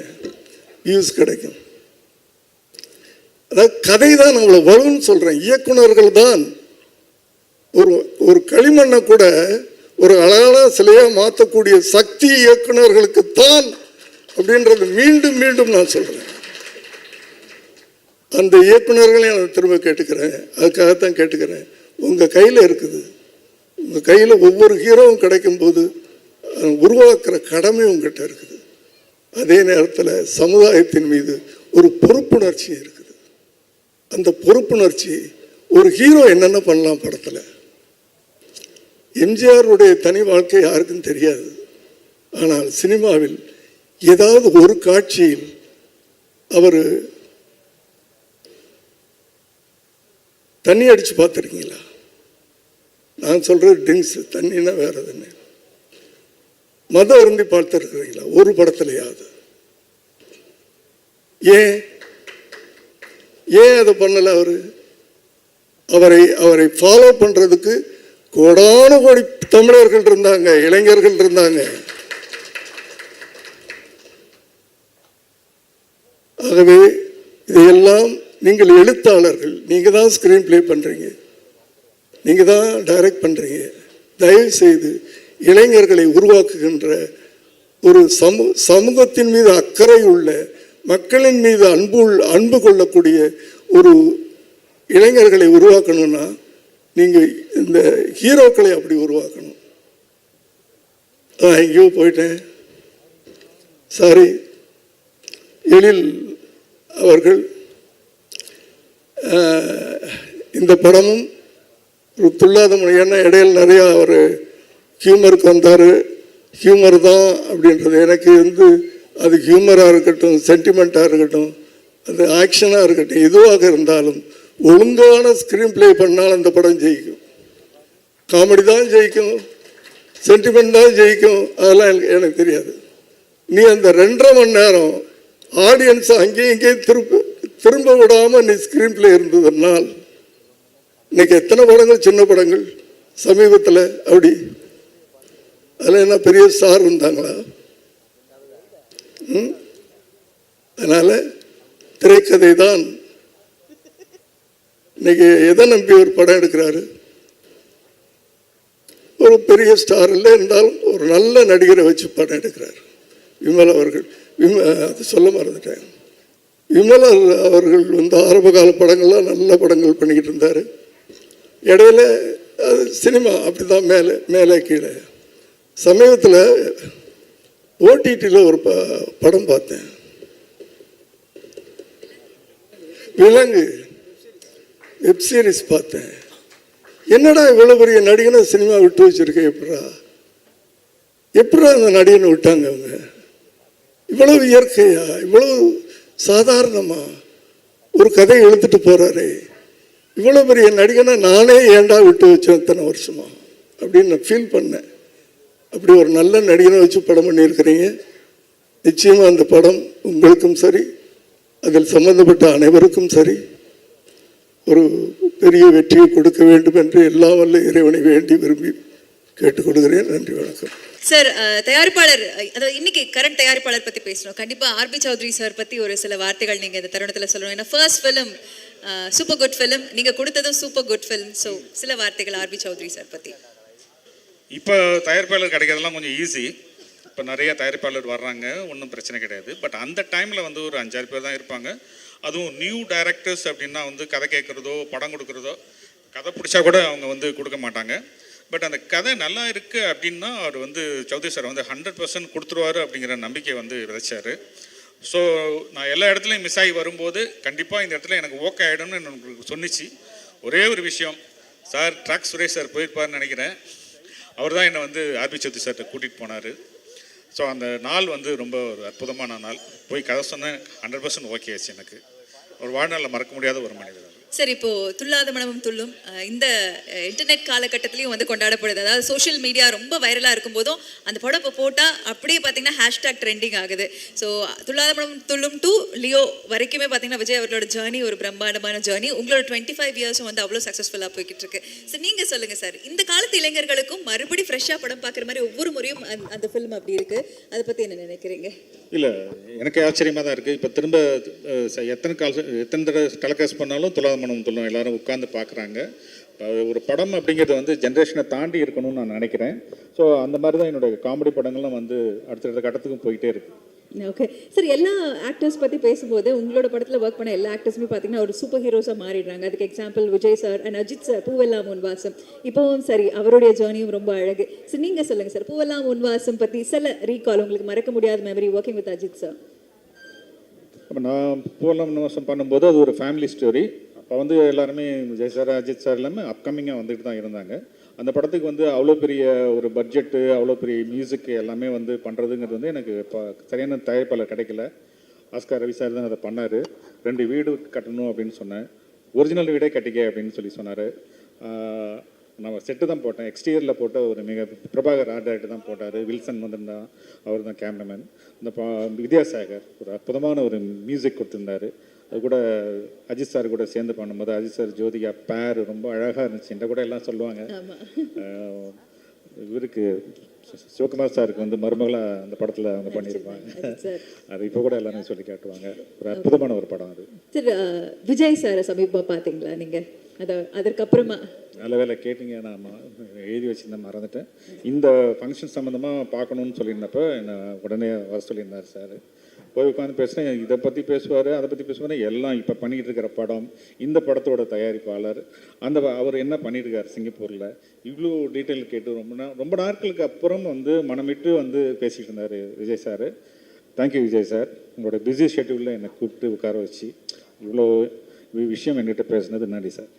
Speaker 12: வியூஸ் கிடைக்கும். அதாவது கதை தான் நம்மளை வரும்னு சொல்றேன். இயக்குனர்கள் தான் ஒரு களிமண்ணை கூட ஒரு அழகான சிலையா மாற்றக்கூடிய சக்தி இயக்குனர்களுக்கு தான் அப்படின்றது மீண்டும் மீண்டும் நான் சொல்றேன். அந்த இயக்குனர்களையும் நான் திரும்ப கேட்டுக்கிறேன், அதுக்காகத்தான் கேட்டுக்கிறேன். உங்க கையில் இருக்குது, உங்க கையில் ஒவ்வொரு ஹீரோவும் கிடைக்கும் போது உருவாக்குற கடமை உங்ககிட்ட இருக்குது. அதே நேரத்தில் சமுதாயத்தின் மீது ஒரு பொறுப்புணர்ச்சி இருக்குது. அந்த பொறுப்புணர்ச்சி ஒரு ஹீரோ என்னென்ன பண்ணலாம் படத்தில். எம்ஜிஆருடைய தனி வாழ்க்கை யாருக்கும் தெரியாது. ஆனால் சினிமாவில் ஏதாவது ஒரு காட்சியில் அவர் தண்ணி அடிச்சு பார்த்துருக்கீங்களா? நான் சொல்றது ட்ரிங்க்ஸ், தண்ணின்னா வேற தண்ணி. மதம் அருந்தி பார்த்துருக்கிறீங்களா ஒரு படத்துலையாவது? ஏன் அதை பண்ணல? அவரை ஃபாலோ பண்றதுக்கு கோடான கோடி தமிழர்கள் இருந்தாங்க, இளைஞர்கள் இருந்தாங்க. ஆகவே இதையெல்லாம் நீங்கள் எழுத்தாளர்கள், நீங்க தான் ஸ்கிரீன் பிளே பண்றீங்க, நீங்க தான் டைரக்ட் பண்றீங்க. தயவு செய்து இளைஞர்களை உருவாக்குகின்ற ஒரு சமூகத்தின் மீது அக்கறை உள்ள, மக்களின் மீது அன்பு கொள்ளக்கூடிய ஒரு இளைஞர்களை உருவாக்கணும்னா நீங்க இந்த ஹீரோக்களை அப்படி உருவாக்கணும். எங்கேயோ போயிட்டேன், சாரி. எழில் அவர்கள் இந்த படமும் ஒரு துல்லாத மொழி, ஏன்னா இடையில் நிறையா அவர் ஹியூமருக்கு வந்தார். ஹியூமர் தான் அப்படின்றது எனக்கு அது ஹியூமராக இருக்கட்டும், சென்டிமெண்ட்டாக இருக்கட்டும், அது ஆக்ஷனாக இருக்கட்டும், எதுவாக இருந்தாலும் ஒழுங்கான ஸ்க்ரீன் பிளே பண்ணால் அந்த படம் ஜெயிக்கும். காமெடி தான் ஜெயிக்கும், சென்டிமெண்ட் தான் ஜெயிக்கும், அதெல்லாம் எனக்கு தெரியாது. நீ அந்த 2.5 மணி நேரம் ஆடியன்ஸ் அங்கேயும் இங்கேயும் திரும்ப விடாமல் நீ ஸ்க்ரீன் பிளே இருந்ததுனால் இன்னைக்கு எத்தனை படங்கள் சின்ன படங்கள் சமீபத்தில் அப்படி அதில் என்ன பெரிய ஸ்டார் இருந்தாங்களா? அதனால் திரைக்கதை தான். இன்னைக்கு எதை நம்பி ஒரு படம் எடுக்கிறாரு? ஒரு பெரிய ஸ்டார் இல்லை இருந்தாலும் ஒரு நல்ல நடிகரை வச்சு படம் எடுக்கிறார். விமல் அவர்கள் அது சொல்ல மறந்துட்டேன். விமல் அவர்கள் ஆரம்ப கால படங்கள்லாம் நல்ல படங்கள் பண்ணிக்கிட்டு இருந்தார். இடையில அது சினிமா அப்படி தான் மேலே மேலே கீழே. சமீபத்தில் ஓடிடியில் ஒரு படம் பார்த்தேன், விலங்கு வெப் சீரிஸ் பார்த்தேன். என்னடா இவ்வளோ பெரிய நடிகனை சினிமா விட்டு வச்சிருக்கேன், எப்படா அந்த நடிகனை விட்டாங்க அவங்க? இவ்வளவு இயற்கையா, இவ்வளவு சாதாரணமா ஒரு கதையை எழுத்துட்டு போறாரு. இவ்வளோ பெரிய நடிகனை நானே ஏண்டா விட்டு வச்சேன் இத்தனை வருஷமா அப்படின்னு நான் ஃபீல் பண்ணேன். அப்படி ஒரு நல்ல நடிகனை வச்சு படம் பண்ணியிருக்கிறீங்க. நிச்சயமாக அந்த படம் உங்களுக்கும் சரி, அதில் சம்பந்தப்பட்ட அனைவருக்கும் சரி ஒரு பெரிய வெற்றியை கொடுக்க வேண்டும் என்று எல்லாம் வல்ல இறைவனை வேண்டி விரும்பி கேட்டுக்கொள்கிறேன். நன்றி, வணக்கம்.
Speaker 13: சார், தயாரிப்பாளர், அதாவது இன்னைக்கு கரண்ட் தயாரிப்பாளர் பற்றி பேசணும். கண்டிப்பாக ஆர்பி சௌத்ரி சார் பற்றி ஒரு சில வார்த்தைகள் நீங்கள் இந்த தருணத்தில் சொல்லணும். ஏன்னா first film super good film, நீங்கள் கொடுத்ததும் சூப்பர் குட் ஃபிலிம். ஸோ சில வார்த்தைகள் ஆர்பி சௌத்ரி சார் பற்றி.
Speaker 14: இப்போ தயாரிப்பாளர் கிடைக்கிறதெல்லாம் கொஞ்சம் ஈஸி. இப்போ நிறைய தயாரிப்பாளர் வர்றாங்க, ஒன்றும் பிரச்சனை கிடையாது. பட் அந்த டைமில் ஒரு 5-6 பேர் தான் இருப்பாங்க. அதுவும் நியூ டைரக்டர்ஸ் அப்படின்னா கதை கேட்குறதோ படம் கொடுக்குறதோ, கதை பிடிச்சா கூட அவங்க கொடுக்க மாட்டாங்க. பட் அந்த கதை நல்லா இருக்குது அப்படின்னா அவர் சௌத்ரி சார் 100% கொடுத்துருவார் அப்படிங்கிற நம்பிக்கை விதைச்சார். ஸோ நான் எல்லா இடத்துலையும் மிஸ் ஆகி வரும்போது கண்டிப்பாக இந்த இடத்துல எனக்கு ஓகே ஆகிடும்னு எனக்கு சொன்னிச்சு. ஒரே ஒரு விஷயம், சார் ட்ராக் சுரேஷ் சார் போயிருப்பார்னு நினைக்கிறேன். அவர் தான் என்னை ஆர்பி சௌத்ரி சார்கிட்ட கூட்டிகிட்டு போனார். ஸோ அந்த நாள் ரொம்ப ஒரு அற்புதமான நாள். போய் கதை சொன்னேன், 100% ஓகே ஆச்சு. எனக்கு ஒரு வாழ்நாளில் மறக்க முடியாத ஒரு மனிதர்.
Speaker 13: சார், இப்போ துள்ளாத மனமும் துள்ளும் இந்த இன்டர்நெட் காலகட்டத்திலையும் கொண்டாடப்படுது. அதாவது சோஷியல் மீடியா ரொம்ப வைரலாக இருக்கும்போதும் அந்த படம் இப்போ போட்டால் அப்படியே பார்த்தீங்கன்னா ஹேஷ்டாக் ட்ரெண்டிங் ஆகுது. ஸோ துள்ளாத மனமும் துள்ளும் டு லியோ வரைக்குமே பார்த்தீங்கன்னா விஜய் அவர்களோட ஜேர்னி ஒரு பிரம்மாண்டமான ஜேர்னி. உங்களோட 25 இயர்ஸும் அவ்வளோ சக்ஸஸ்ஃபுல்லாக போய்கிட்டு இருக்கு. ஸோ நீங்கள் சொல்லுங்கள் சார், இந்த காலத்து இளைஞர்களுக்கும் மறுபடி ஃப்ரெஷ்ஷாக படம் பார்க்குற மாதிரி ஒவ்வொரு முறையும் அந்த ஃபிலிம் அப்படி இருக்குது, அதை பற்றி என்ன நினைக்கிறீங்க?
Speaker 14: இல்லை, எனக்கு ஆச்சரியமாக தான் இருக்குது. இப்போ திரும்ப எத்தனை தடவை டெலிகாஸ்ட் பண்ணாலும் துள்ளாத மனம் துள்ளும் எல்லாரும் உட்காந்து பார்க்குறாங்க. ஒரு படம் அப்படிங்கிறது ஜென்ரேஷனை தாண்டி இருக்கணும்னு நான் நினைக்கிறேன். ஸோ அந்த மாதிரி தான் என்னுடைய காமெடி படங்கள்லாம் அடுத்தடுத்த கட்டத்துக்கும் போயிட்டே இருக்கு.
Speaker 13: ஓகே சார், எல்லா ஆக்டர்ஸ் பற்றி பேசும்போது உங்களோட படத்தில் ஒர்க் பண்ண எல்லா ஆக்டர்ஸுமே பார்த்தீங்கன்னா ஒரு சூப்பர் ஹீரோஸாக மாறிடுறாங்க. அதுக்கு example Vijay sir and Ajith sir. Poovellam Unvasam இப்போவும் சரி, அவருடைய ஜேர்னியும் ரொம்ப அழகு. ஸோ நீங்கள் சொல்லுங்கள் சார், பூவெல்லாம் உன்வாசம் பற்றி சில ரீகால், உங்களுக்கு மறக்க முடியாத memory working with Ajith sir.
Speaker 14: அப்போ நான் பூவெல்லாம் உன்வாசம் பண்ணும்போது அது ஒரு ஃபேமிலி ஸ்டோரி. அப்போ எல்லாருமே விஜய் சார் அஜித் சார் எல்லாமே அப்கமிங்காக வந்துட்டு தான் இருந்தாங்க. அந்த படத்துக்கு அவ்வளோ பெரிய ஒரு பட்ஜெட்டு, அவ்வளோ பெரிய மியூசிக் எல்லாமே பண்ணுறதுங்கிறது எனக்கு இப்போ சரியான தயாரிப்பாளர் கிடைக்கல. ஆஸ்கார் ரவி சார் தான் அதை பண்ணார். 2 வீடு கட்டணும் அப்படின்னு சொன்னேன். ஒரிஜினல் வீடே கட்டிக்க அப்படின்னு சொன்னார். நான் செட்டு தான் போட்டேன், எக்ஸ்டீரியரில் போட்ட ஒரு மிக பிரபாகர் ஆர்ட் டைரக்டர் தான் போட்டார். வில்சன் வந்திருந்தான், அவர் தான் கேமராமேன். இந்த வித்யாசாகர் ஒரு அற்புதமான ஒரு மியூசிக் கொடுத்துருந்தாரு. அது கூட அஜித் சார் கூட சேர்ந்து பண்ணும்போது அஜித் சார் ஜோதிகா பேர் ரொம்ப அழகாக இருந்துச்சு. இந்த கூட எல்லாம் சொல்லுவாங்க. இவருக்கு சிவகுமார் சாருக்கு மருமகளாக அந்த படத்தில் அவங்க பண்ணியிருப்பாங்க. அது இப்போ கூட எல்லாரும் சொல்லி காட்டுவாங்க. ஒரு அற்புதமான ஒரு படம் அது.
Speaker 13: சார், விஜய் சார் சமீபமாக பார்த்தீங்களா நீங்கள்? அதற்கப்புறமா
Speaker 14: நல்ல வேலை கேட்டீங்க, நான் எழுதி வச்சுருந்தேன், மறந்துட்டேன். இந்த ஃபங்க்ஷன் சம்மந்தமாக பார்க்கணுன்னு சொல்லியிருந்தப்போ என்னை உடனே வர சொல்லியிருந்தார் சார். போய் உட்காந்து பேசுகிறேன், இதை பற்றி பேசுவார், அதை பற்றி பேசுவார். எல்லாம் இப்போ பண்ணிகிட்டு இருக்கிற படம், இந்த படத்தோட தயாரிப்பாளர், அவர் என்ன பண்ணியிருக்கார் சிங்கப்பூரில், இவ்வளோ டீட்டெயில் கேட்டு ரொம்ப நாட்களுக்கு அப்புறம் மனமிட்டு பேசிகிட்டு இருந்தார் Vijay sir. Thank you Vijay sir, உங்களோட பிஸி ஷெட்யூலில் என்னை கூப்பிட்டு உட்கார வச்சு இவ்வளோ விஷயம் என்கிட்ட பேசுனது நன்றி சார்.